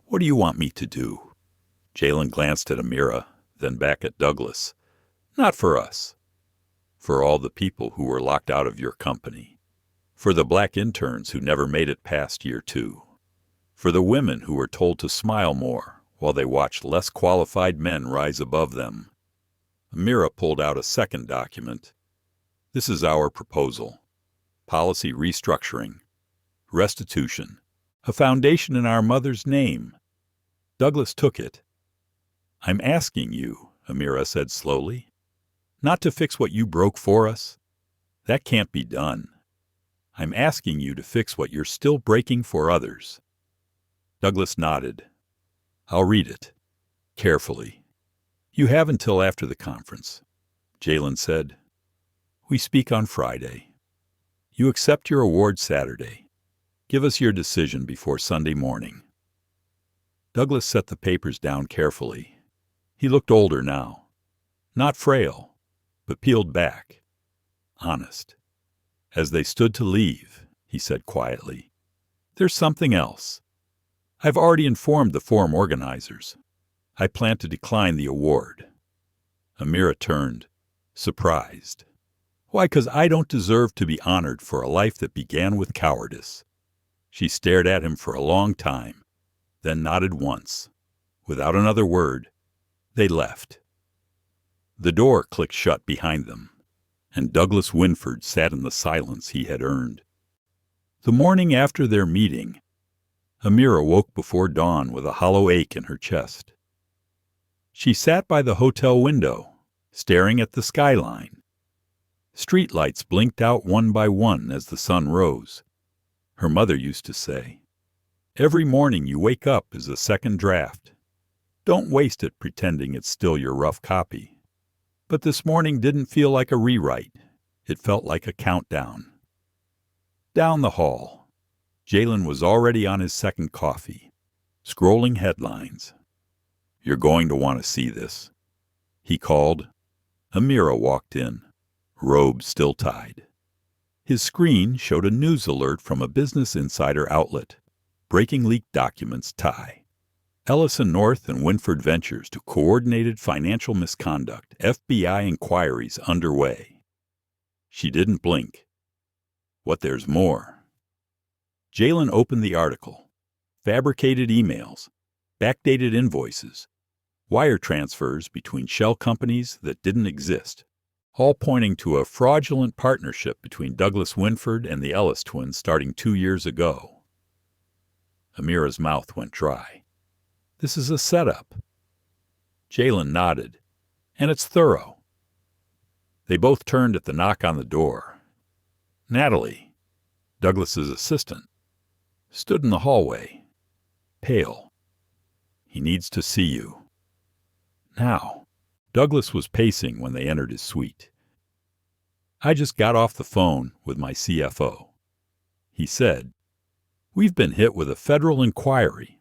"What do you want me to do?" Jalen glanced at Amira, then back at Douglas. "Not for us. For all the people who were locked out of your company. For the black interns who never made it past year 2. For the women who were told to smile more while they watched less qualified men rise above them." Amira pulled out a second document. "This is our proposal. Policy restructuring. Restitution. A foundation in our mother's name." Douglas took it. "I'm asking you," Amira said slowly, "not to fix what you broke for us. That can't be done. I'm asking you to fix what you're still breaking for others." Douglas nodded. "I'll read it. Carefully." "You have until after the conference," Jalen said. "We speak on Friday. You accept your award Saturday. Give us your decision before Sunday morning." Douglas set the papers down carefully. He looked older now. Not frail, but peeled back. Honest. As they stood to leave, he said quietly, "There's something else. I've already informed the forum organizers. I plan to decline the award." Amira turned, surprised. "Why, 'cause I don't deserve to be honored for a life that began with cowardice." She stared at him for a long time, then nodded once. Without another word, they left. The door clicked shut behind them, and Douglas Winford sat in the silence he had earned. The morning after their meeting, Amira woke before dawn with a hollow ache in her chest. She sat by the hotel window, staring at the skyline. Street lights blinked out one by one as the sun rose. Her mother used to say, "Every morning you wake up is a second draft. Don't waste it pretending it's still your rough copy." But this morning didn't feel like a rewrite. It felt like a countdown. Down the hall, Jalen was already on his second coffee, scrolling headlines. "You're going to want to see this," he called. Amira walked in, robe still tied. His screen showed a news alert from a Business Insider outlet. "Breaking leaked documents tie. Ellis and North and Winford Ventures to coordinated financial misconduct. FBI inquiries underway." She didn't blink. "What, there's more?" Jalen opened the article. Fabricated emails, backdated invoices, wire transfers between shell companies that didn't exist, all pointing to a fraudulent partnership between Douglas Winford and the Ellis twins starting 2 years ago. Amira's mouth went dry. "This is a setup." Jalen nodded. "And it's thorough." They both turned at the knock on the door. Natalie, Douglas's assistant, stood in the hallway, pale. "He needs to see you." "Now." Douglas was pacing when they entered his suite. "I just got off the phone with my CFO. He said, 'We've been hit with a federal inquiry.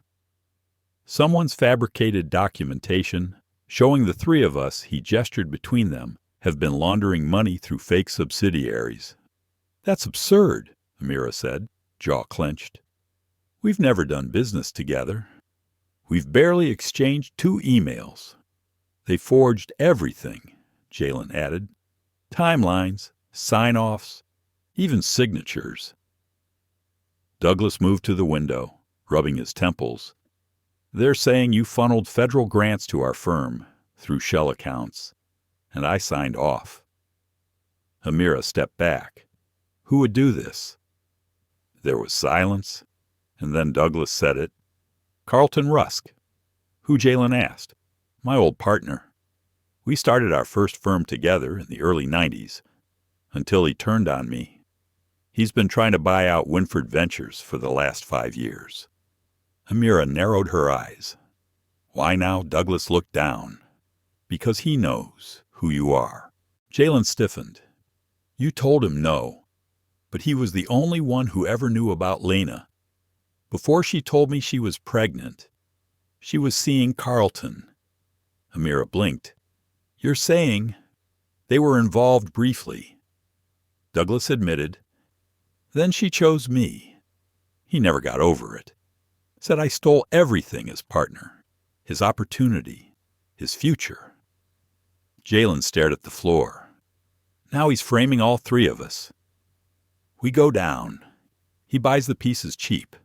Someone's fabricated documentation showing the 3 of us,' he gestured between them, "have been laundering money through fake subsidiaries." "That's absurd," Amira said, jaw clenched. "We've never done business together. We've barely exchanged 2 emails. They forged everything," Jalen added. "Timelines, sign-offs, even signatures." Douglas moved to the window, rubbing his temples. They're saying you funneled federal grants to our firm through shell accounts, and I signed off. Amira stepped back. Who would do this? There was silence, and then Douglas said it. Carlton Rusk. Who? Jalen asked. My old partner. We started our first firm together in the early 90s, until he turned on me. He's been trying to buy out Winford Ventures for the last 5 years. Amira narrowed her eyes. Why now? Douglas looked down. Because he knows who you are. Jalen stiffened. You told him no, but he was the only one who ever knew about Lena. Before she told me she was pregnant, she was seeing Carlton. Amira blinked. You're saying they were involved briefly. Douglas admitted. Then she chose me. He never got over it. Said I stole everything as partner, his opportunity, his future. Jalen stared at the floor. Now he's framing all three of us. We go down. He buys the pieces cheap.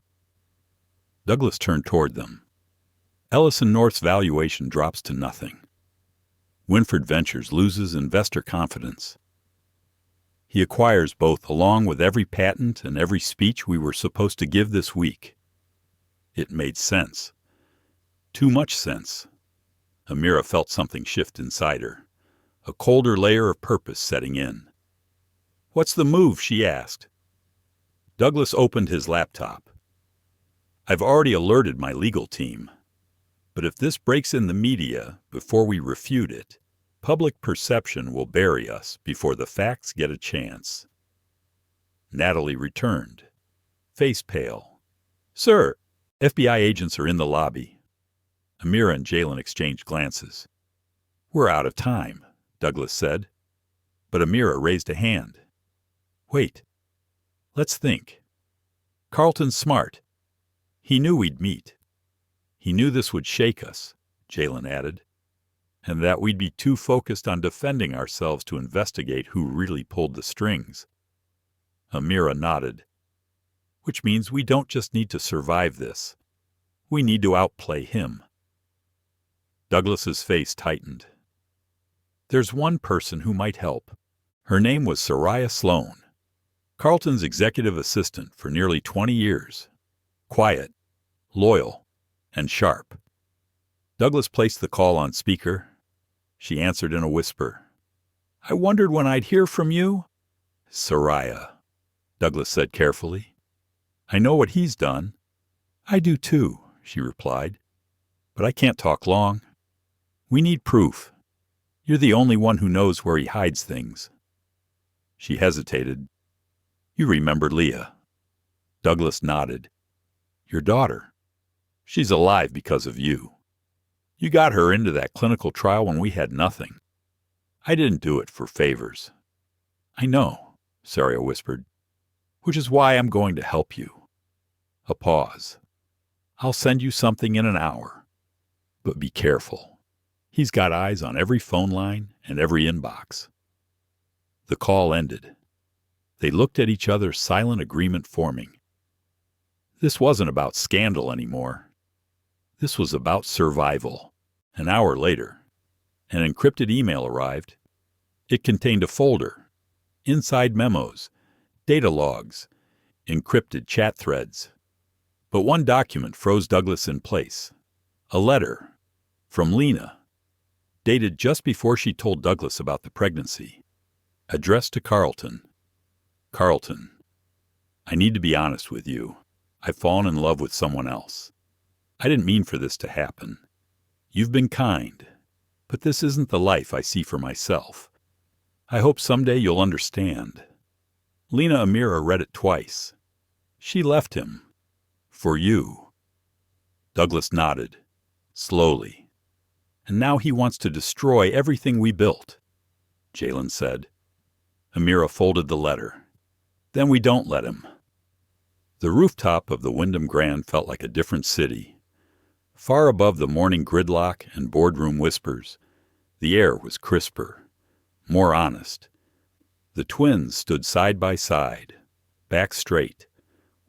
Douglas turned toward them. Ellis & North's valuation drops to nothing. Winford Ventures loses investor confidence. He acquires both, along with every patent and every speech we were supposed to give this week. It made sense. Too much sense. Amira felt something shift inside her, a colder layer of purpose setting in. What's the move? She asked. Douglas opened his laptop. I've already alerted my legal team. But if this breaks in the media before we refute it, public perception will bury us before the facts get a chance. Natalie returned, face pale. Sir, FBI agents are in the lobby. Amira and Jalen exchanged glances. We're out of time, Douglas said. But Amira raised a hand. Wait. Let's think. Carlton's smart. He knew we'd meet. He knew this would shake us, Jalen added, and that we'd be too focused on defending ourselves to investigate who really pulled the strings. Amira nodded. Which means we don't just need to survive this. We need to outplay him. Douglas's face tightened. There's one person who might help. Her name was Soraya Sloan, Carlton's executive assistant for nearly 20 years. Quiet, loyal, and sharp. Douglas placed the call on speaker. She answered in a whisper. I wondered when I'd hear from you. Soraya, Douglas said carefully. I know what he's done. I do too, she replied. But I can't talk long. We need proof. You're the only one who knows where he hides things. She hesitated. You remember Leah. Douglas nodded. Your daughter. She's alive because of you. You got her into that clinical trial when we had nothing. I didn't do it for favors. I know, Soraya whispered, which is why I'm going to help you. A pause. I'll send you something in an hour. But be careful. He's got eyes on every phone line and every inbox. The call ended. They looked at each other, silent agreement forming. This wasn't about scandal anymore. This was about survival. An hour later, an encrypted email arrived. It contained a folder, inside memos, data logs, encrypted chat threads. But one document froze Douglas in place. A letter from Lena, dated just before she told Douglas about the pregnancy, addressed to Carlton. Carlton, I need to be honest with you. I've fallen in love with someone else. I didn't mean for this to happen. You've been kind, but this isn't the life I see for myself. I hope someday you'll understand. Lena Amira read it twice. She left him. For you. Douglas nodded, slowly. And now he wants to destroy everything we built, Jalen said. Amira folded the letter. Then we don't let him. The rooftop of the Wyndham Grand felt like a different city. Far above the morning gridlock and boardroom whispers, the air was crisper, more honest. The twins stood side by side, back straight,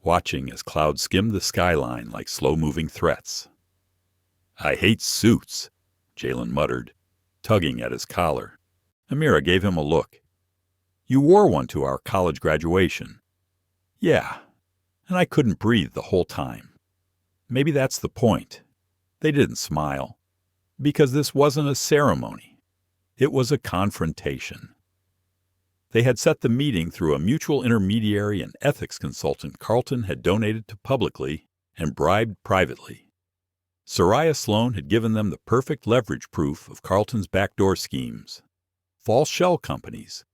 watching as clouds skimmed the skyline like slow-moving threats. I hate suits, Jalen muttered, tugging at his collar. Amira gave him a look. You wore one to our college graduation. Yeah, and I couldn't breathe the whole time. Maybe that's the point. They didn't smile, because this wasn't a ceremony. It was a confrontation. They had set the meeting through a mutual intermediary and ethics consultant Carlton had donated to publicly and bribed privately. Soraya Sloan had given them the perfect leverage proof of Carlton's backdoor schemes, false shell companies,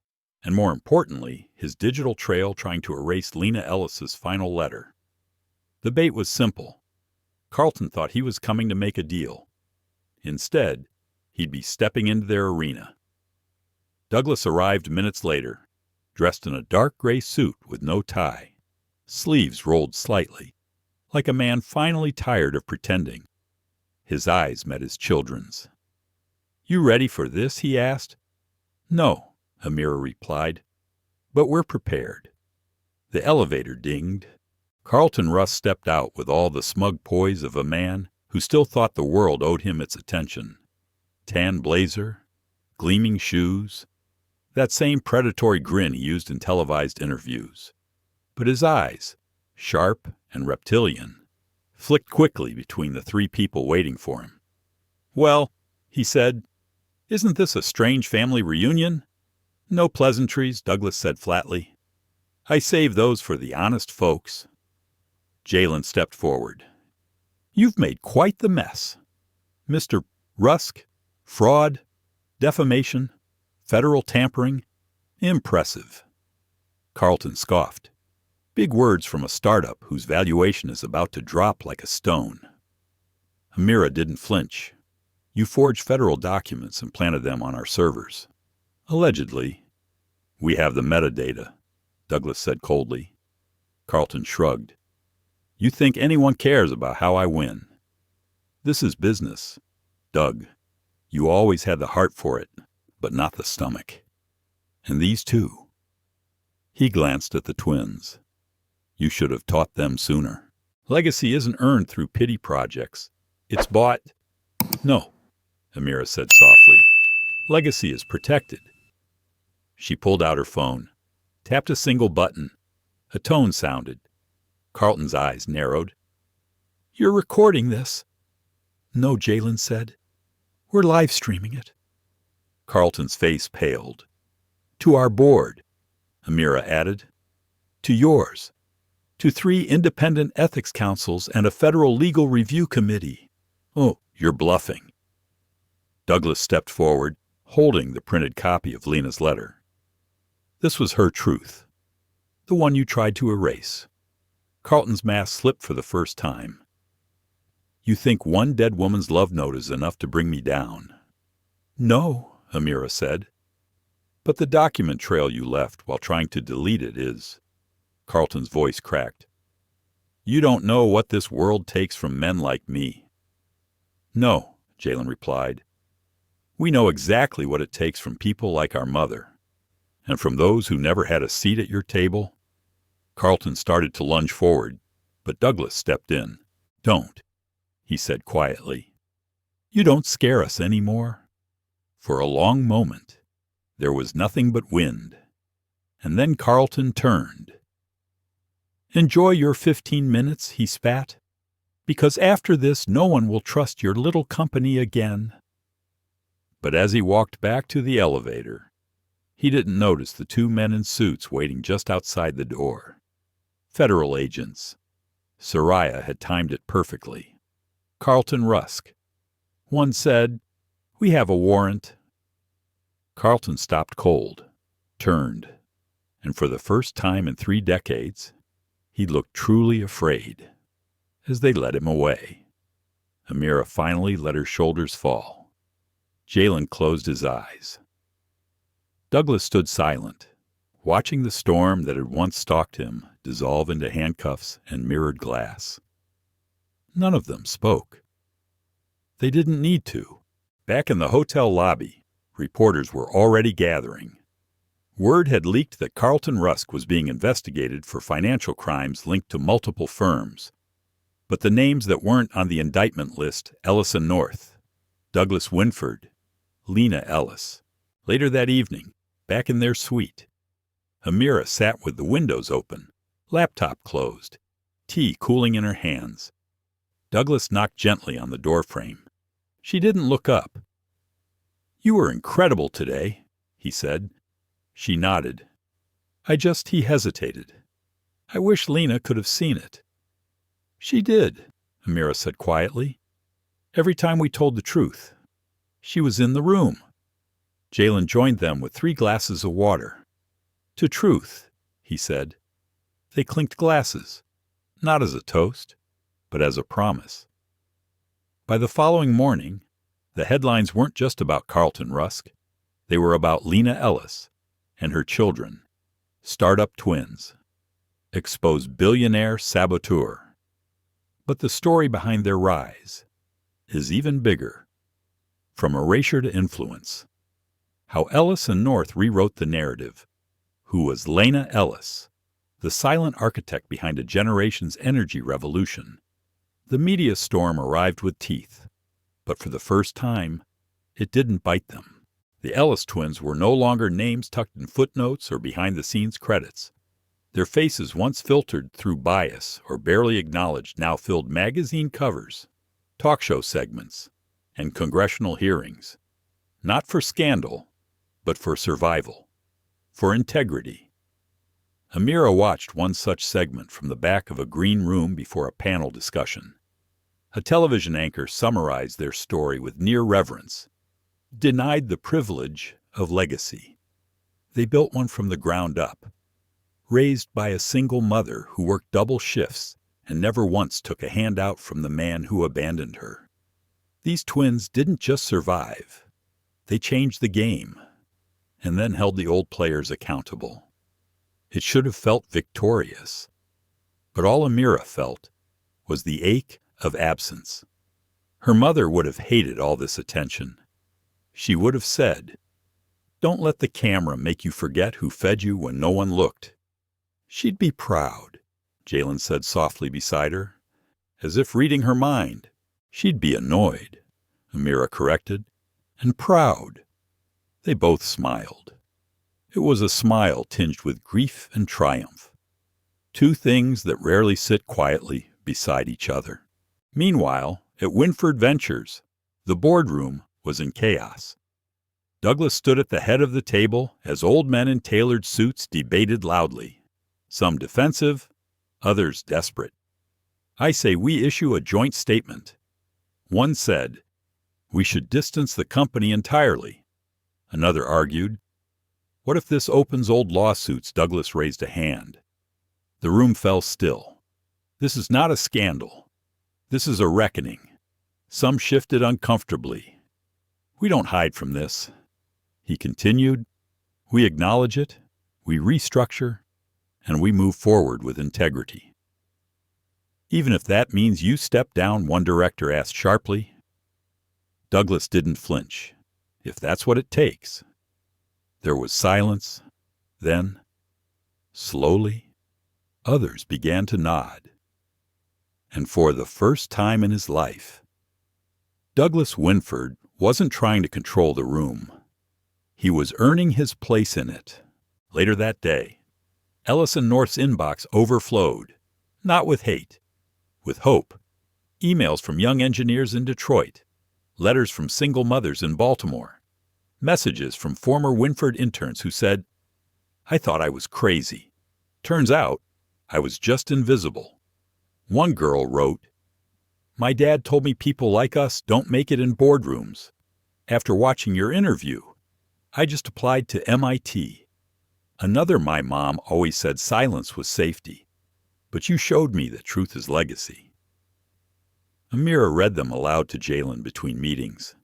and more importantly, his digital trail trying to erase Lena Ellis's final letter. The bait was simple. Carlton thought he was coming to make a deal. Instead, he'd be stepping into their arena. Douglas arrived minutes later, dressed in a dark gray suit with no tie, sleeves rolled slightly, like a man finally tired of pretending. His eyes met his children's. You ready for this? He asked. No, Amira replied, but we're prepared. The elevator dinged. Carlton Russ stepped out with all the smug poise of a man who still thought the world owed him its attention. Tan blazer, gleaming shoes, that same predatory grin he used in televised interviews. But his eyes, sharp and reptilian, flicked quickly between the three people waiting for him. Well, he said, isn't this a strange family reunion? No pleasantries, Douglas said flatly. I save those for the honest folks. Jalen stepped forward. You've made quite the mess. Mr. Rusk, fraud, defamation, federal tampering, impressive. Carlton scoffed. Big words from a startup whose valuation is about to drop like a stone. Amira didn't flinch. You forged federal documents and planted them on our servers. Allegedly. We have the metadata, Douglas said coldly. Carlton shrugged. You think anyone cares about how I win? This is business. Doug, you always had the heart for it, but not the stomach. And these two. He glanced at the twins. You should have taught them sooner. Legacy isn't earned through pity projects. It's bought. No, Amira said softly. Legacy is protected. She pulled out her phone, tapped a single button. A tone sounded. Carlton's eyes narrowed. You're recording this? No, Jalen said. We're live streaming it. Carlton's face paled. To our board, Amira added. To yours. To 3 independent ethics councils and a federal legal review committee. Oh, you're bluffing. Douglas stepped forward, holding the printed copy of Lena's letter. This was her truth, the one you tried to erase. Carlton's mask slipped for the first time. You think one dead woman's love note is enough to bring me down? No, Amira said. But the document trail you left while trying to delete it is. Carlton's voice cracked. You don't know what this world takes from men like me. No, Jalen replied. We know exactly what it takes from people like our mother. And from those who never had a seat at your table. Carlton started to lunge forward, but Douglas stepped in. Don't, he said quietly. You don't scare us anymore. For a long moment, there was nothing but wind. And then Carlton turned. Enjoy your 15 minutes, he spat, because after this no one will trust your little company again. But as he walked back to the elevator, he didn't notice the 2 men in suits waiting just outside the door. Federal agents. Soraya had timed it perfectly. Carlton Rusk. One said, "We have a warrant." Carlton stopped cold, turned, and for the first time in 3 decades, he looked truly afraid as they led him away. Amira finally let her shoulders fall. Jalen closed his eyes. Douglas stood silent, watching the storm that had once stalked him dissolve into handcuffs and mirrored glass. None of them spoke. They didn't need to. Back in the hotel lobby, reporters were already gathering. Word had leaked that Carlton Rusk was being investigated for financial crimes linked to multiple firms. But the names that weren't on the indictment list: Ellis and North, Douglas Winford, Lena Ellis. Later that evening, back in their suite, Amira sat with the windows open, laptop closed, tea cooling in her hands. Douglas knocked gently on the doorframe. She didn't look up. "You were incredible today," he said. She nodded. He hesitated. "I wish Lena could have seen it." "She did," Amira said quietly. "Every time we told the truth. She was in the room." Jalen joined them with 3 glasses of water. "To truth," he said. They clinked glasses, not as a toast, but as a promise. By the following morning, the headlines weren't just about Carlton Rusk. They were about Lena Ellis and her children, startup twins, expose billionaire saboteur. But the story behind their rise is even bigger. From erasure to influence. How Ellis and North rewrote the narrative. Who was Lena Ellis, the silent architect behind a generation's energy revolution? The media storm arrived with teeth, but for the first time, it didn't bite them. The Ellis twins were no longer names tucked in footnotes or behind-the-scenes credits. Their faces, once filtered through bias or barely acknowledged, now filled magazine covers, talk show segments, and congressional hearings. Not for scandal, but for survival, for integrity. Amira watched one such segment from the back of a green room before a panel discussion. A television anchor summarized their story with near reverence. Denied the privilege of legacy. They built one from the ground up. Raised by a single mother who worked double shifts and never once took a handout from the man who abandoned her. These twins didn't just survive. They changed the game, and then held the old players accountable. It should have felt victorious. But all Amira felt was the ache of absence. Her mother would have hated all this attention. She would have said, "Don't let the camera make you forget who fed you when no one looked." "She'd be proud," Jalen said softly beside her, as if reading her mind. "She'd be annoyed," Amira corrected, "and proud." They both smiled. It was a smile tinged with grief and triumph. 2 things that rarely sit quietly beside each other. Meanwhile, at Winford Ventures, the boardroom was in chaos. Douglas stood at the head of the table as old men in tailored suits debated loudly, some defensive, others desperate. "I say we issue a joint statement." One said, "We should distance the company entirely." Another argued, "What if this opens old lawsuits?" Douglas raised a hand. The room fell still. "This is not a scandal. This is a reckoning." Some shifted uncomfortably. "We don't hide from this," he continued. "We acknowledge it, we restructure, and we move forward with integrity." "Even if that means you step down?" one director asked sharply. Douglas didn't flinch. "If that's what it takes." There was silence. Then, slowly, others began to nod. And for the first time in his life, Douglas Winford wasn't trying to control the room. He was earning his place in it. Later that day, Ellis and North's inbox overflowed, not with hate, with hope. Emails from young engineers in Detroit, letters from single mothers in Baltimore, messages from former Winford interns who said, "I thought I was crazy. Turns out, I was just invisible." One girl wrote, "My dad told me people like us don't make it in boardrooms. After watching your interview, I just applied to MIT. Another, my mom always said silence was safety, but you showed me that truth is legacy." Amira read them aloud to Jalen between meetings,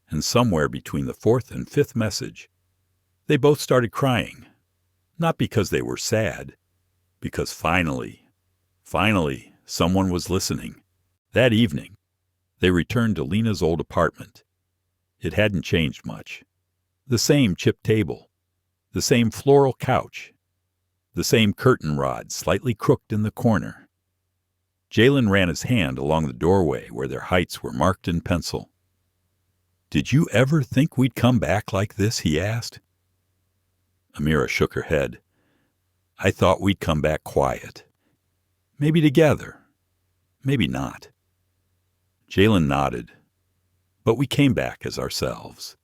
and somewhere between the 4th and 5th message, they both started crying. Not because they were sad, because finally, someone was listening. That evening, they returned to Lena's old apartment. It hadn't changed much. The same chipped table, the same floral couch, the same curtain rod slightly crooked in the corner. Jalen ran his hand along the doorway where their heights were marked in pencil. "Did you ever think we'd come back like this?" he asked. Amira shook her head. "I thought we'd come back quiet. Maybe together. Maybe not." Jalen nodded. "But we came back as ourselves."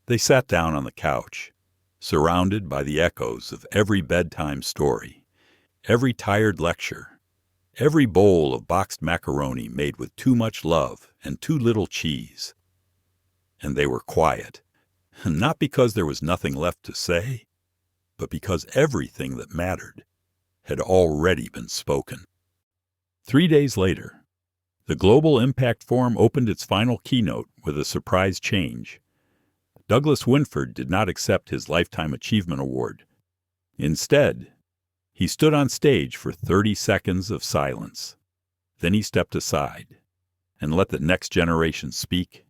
They sat down on the couch, surrounded by the echoes of every bedtime story, every tired lecture, every bowl of boxed macaroni made with too much love and too little cheese. And they were quiet, not because there was nothing left to say, but because everything that mattered had already been spoken. 3 days later, the Global Impact Forum opened its final keynote with a surprise change. Douglas Winford did not accept his Lifetime Achievement Award. Instead, he stood on stage for 30 seconds of silence. Then he stepped aside and let the next generation speak.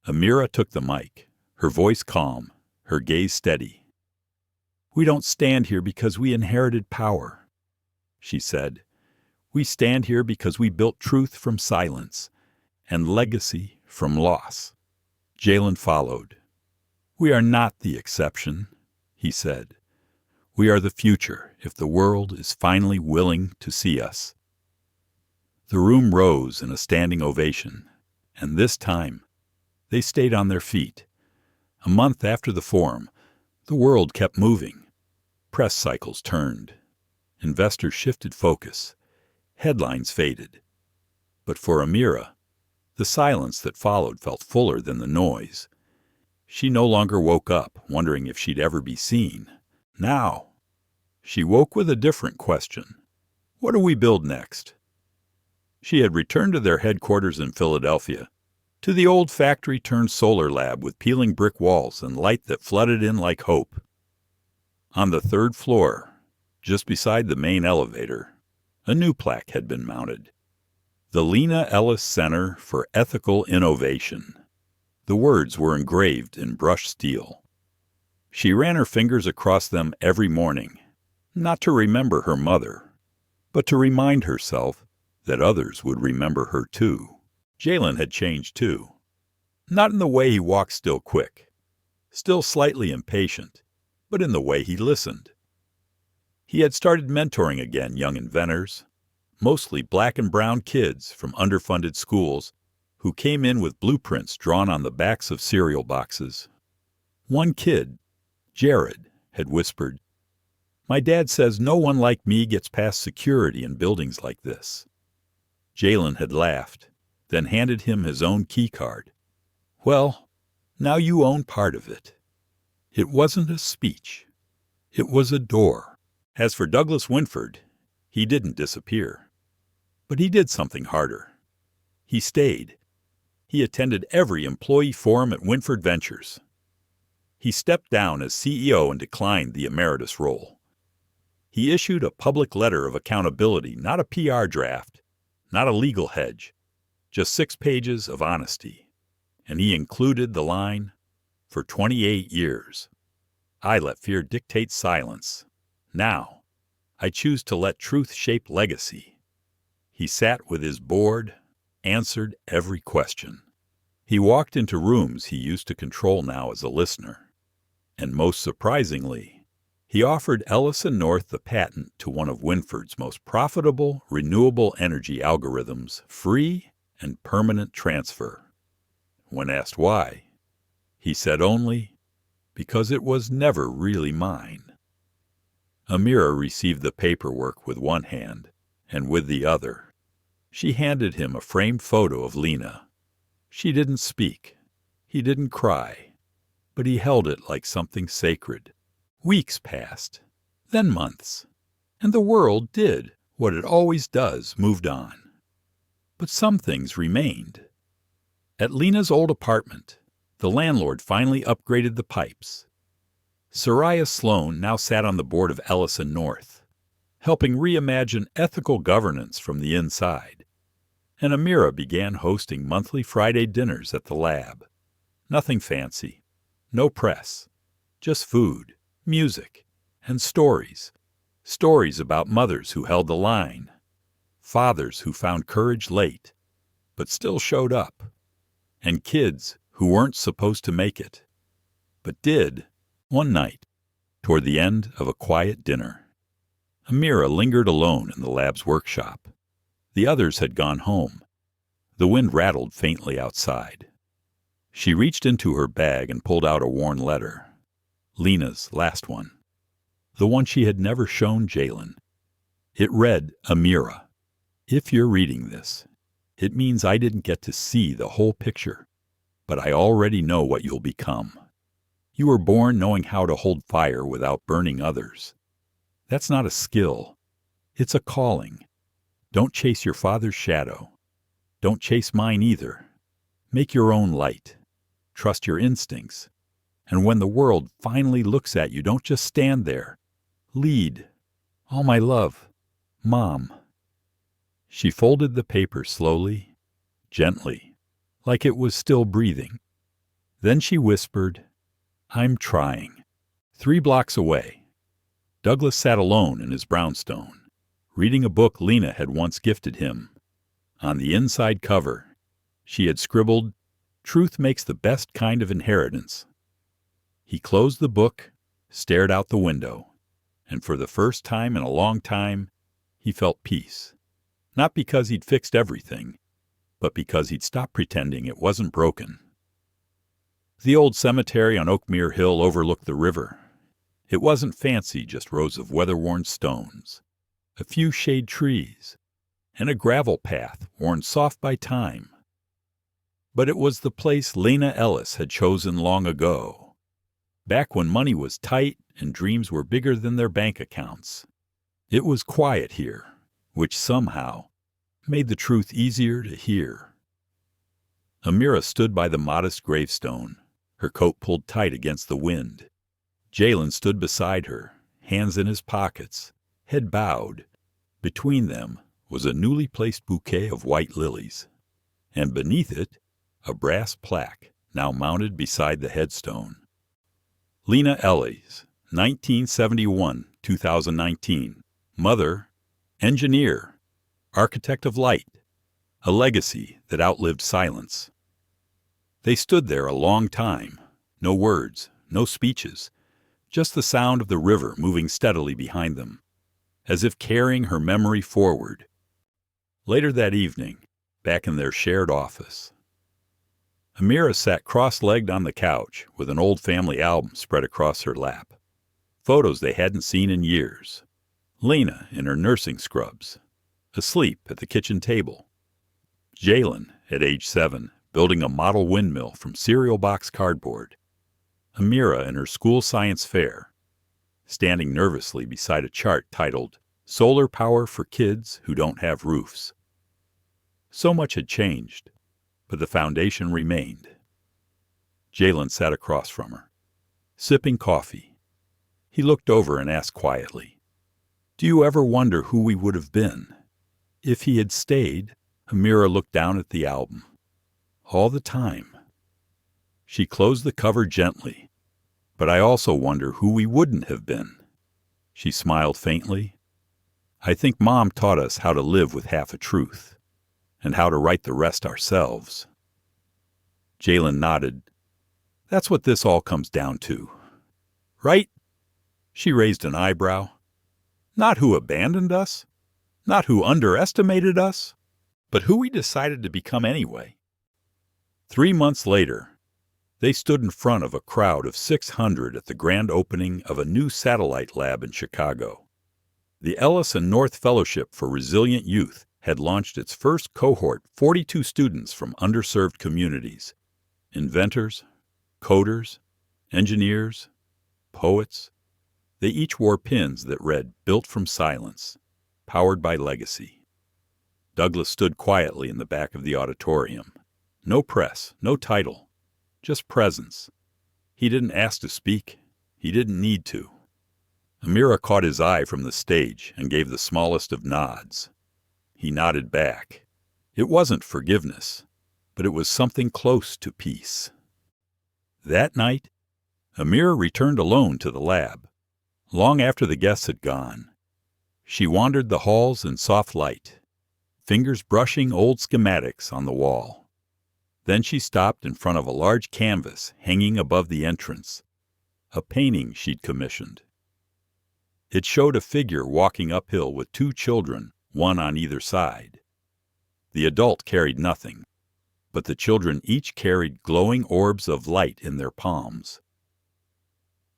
Amira took the mic, her voice calm, her gaze steady. "We don't stand here because we inherited power," she said. "We stand here because we built truth from silence and legacy from loss." Jalen followed. "We are not the exception," he said. "We are the future if the world is finally willing to see us." The room rose in a standing ovation, and this time they stayed on their feet. A month after the forum, the world kept moving. Press cycles turned. Investors shifted focus. Headlines faded. But for Amira, the silence that followed felt fuller than the noise. She no longer woke up wondering if she'd ever be seen. Now, she woke with a different question. What do we build next? She had returned to their headquarters in Philadelphia, to the old factory-turned-solar lab with peeling brick walls and light that flooded in like hope. On the 3rd floor, just beside the main elevator, a new plaque had been mounted. The Amira Ellis Center for Ethical Innovation. The words were engraved in brushed steel. She ran her fingers across them every morning, not to remember her mother, but to remind herself that others would remember her too. Jalen had changed too. Not in the way he walked still quick, still slightly impatient, but in the way he listened. He had started mentoring again young inventors, mostly black and brown kids from underfunded schools who came in with blueprints drawn on the backs of cereal boxes. One kid, Jared, had whispered, "My dad says no one like me gets past security in buildings like this." Jalen had laughed, then handed him his own key card. "Well, now you own part of it." It wasn't a speech. It was a door. As for Douglas Winford, he didn't disappear. But he did something harder. He stayed. He attended every employee forum at Winford Ventures. He stepped down as CEO and declined the emeritus role. He issued a public letter of accountability, not a PR draft, not a legal hedge, just 6 pages of honesty. And he included the line, "For 28 years, I let fear dictate silence. Now, I choose to let truth shape legacy." He sat with his board, answered every question. He walked into rooms he used to control now as a listener. And most surprisingly, he offered Ellis and North the patent to one of Winford's most profitable renewable energy algorithms, free and permanent transfer. When asked why, he said only, "Because it was never really mine." Amira received the paperwork with one hand, and with the other. She handed him a framed photo of Lena. She didn't speak. He didn't cry. But he held it like something sacred. Weeks passed, then months, and the world did what it always does, moved on. But some things remained. At Lena's old apartment, the landlord finally upgraded the pipes. Soraya Sloan now sat on the board of Ellis and North, helping reimagine ethical governance from the inside. And Amira began hosting monthly Friday dinners at the lab. Nothing fancy, no press, just food, music, and stories. Stories about mothers who held the line, fathers who found courage late, but still showed up, and kids who weren't supposed to make it, but did, one night, toward the end of a quiet dinner. Amira lingered alone in the lab's workshop. The others had gone home. The wind rattled faintly outside. She reached into her bag and pulled out a worn letter. Lena's last one. The one she had never shown Jalen. It read, Amira, if you're reading this, it means I didn't get to see the whole picture, but I already know what you'll become. You were born knowing how to hold fire without burning others. That's not a skill. It's a calling. Don't chase your father's shadow. Don't chase mine either. Make your own light. Trust your instincts. And when the world finally looks at you, don't just stand there. Lead. All my love. Mom. She folded the paper slowly, gently, like it was still breathing. Then she whispered, I'm trying. 3 blocks away. Douglas sat alone in his brownstone, reading a book Lena had once gifted him. On the inside cover, she had scribbled, Truth makes the best kind of inheritance. He closed the book, stared out the window, and for the first time in a long time, he felt peace. Not because he'd fixed everything, but because he'd stopped pretending it wasn't broken. The old cemetery on Oakmere Hill overlooked the river. It wasn't fancy, just rows of weather-worn stones, a few shade trees, and a gravel path worn soft by time. But it was the place Lena Ellis had chosen long ago, back when money was tight and dreams were bigger than their bank accounts. It was quiet here, which somehow made the truth easier to hear. Amira stood by the modest gravestone, her coat pulled tight against the wind. Jalen stood beside her, hands in his pockets, head bowed. Between them was a newly placed bouquet of white lilies, and beneath it, a brass plaque now mounted beside the headstone. Lena Ellis, 1971-2019. Mother, engineer, architect of light, a legacy that outlived silence. They stood there a long time, no words, no speeches, just the sound of the river moving steadily behind them, as if carrying her memory forward. Later that evening, back in their shared office, Amira sat cross-legged on the couch with an old family album spread across her lap. Photos they hadn't seen in years. Lena in her nursing scrubs, asleep at the kitchen table. Jalen, at age 7, building a model windmill from cereal box cardboard. Amira in her school science fair, standing nervously beside a chart titled, Solar Power for Kids Who Don't Have Roofs. So much had changed, but the foundation remained. Jalen sat across from her, sipping coffee. He looked over and asked quietly, Do you ever wonder who we would have been? If he had stayed, Amira looked down at the album. All the time. She closed the cover gently, but I also wonder who we wouldn't have been. She smiled faintly. I think Mom taught us how to live with half a truth, and how to write the rest ourselves. Jalen nodded. That's what this all comes down to. Right? She raised an eyebrow. Not who abandoned us, not who underestimated us, but who we decided to become anyway. 3 months later, they stood in front of a crowd of 600 at the grand opening of a new satellite lab in Chicago. The Ellis and North Fellowship for Resilient Youth had launched its first cohort, 42 students from underserved communities. Inventors, coders, engineers, poets. They each wore pins that read, Built from Silence, Powered by Legacy. Douglas stood quietly in the back of the auditorium. No press, no title, just presence. He didn't ask to speak. He didn't need to. Amira caught his eye from the stage and gave the smallest of nods. He nodded back. It wasn't forgiveness, but it was something close to peace. That night, Amira returned alone to the lab. Long after the guests had gone, she wandered the halls in soft light. fingers brushing old schematics on the wall. Then she stopped in front of a large canvas hanging above the entrance, a painting she'd commissioned. It showed a figure walking uphill with two children, one on either side. The adult carried nothing, but the children each carried glowing orbs of light in their palms.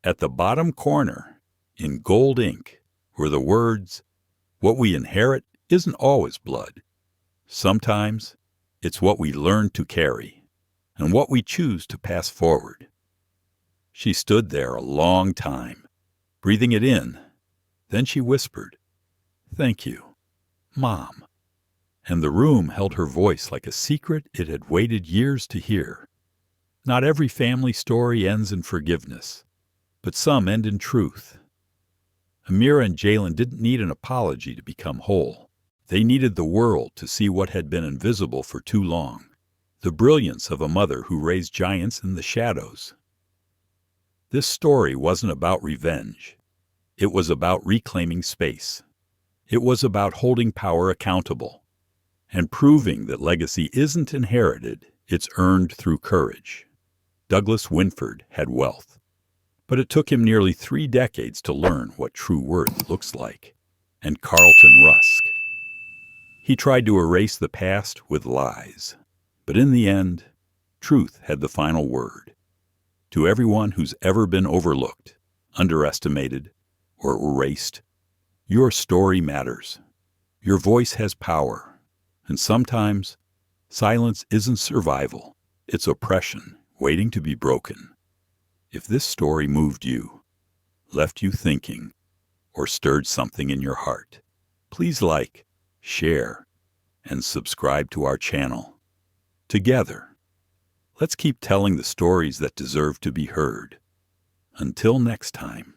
At the bottom corner, in gold ink, were the words, "What we inherit isn't always blood. Sometimes it's what we learn to carry, and what we choose to pass forward." She stood there a long time, breathing it in. Then she whispered, "Thank you, Mom." And the room held her voice like a secret it had waited years to hear. Not every family story ends in forgiveness, but some end in truth. Amira and Jalen didn't need an apology to become whole. They needed the world to see what had been invisible for too long, the brilliance of a mother who raised giants in the shadows. This story wasn't about revenge. It was about reclaiming space. It was about holding power accountable and proving that legacy isn't inherited, it's earned through courage. Douglas Winford had wealth, but it took him nearly 3 decades to learn what true worth looks like. And Carlton Rusk. He tried to erase the past with lies, but in the end, truth had the final word. To everyone who's ever been overlooked, underestimated, or erased, your story matters. Your voice has power. And sometimes, silence isn't survival, it's oppression waiting to be broken. If this story moved you, left you thinking, or stirred something in your heart, please like, share, and subscribe to our channel. Together, let's keep telling the stories that deserve to be heard. Until next time.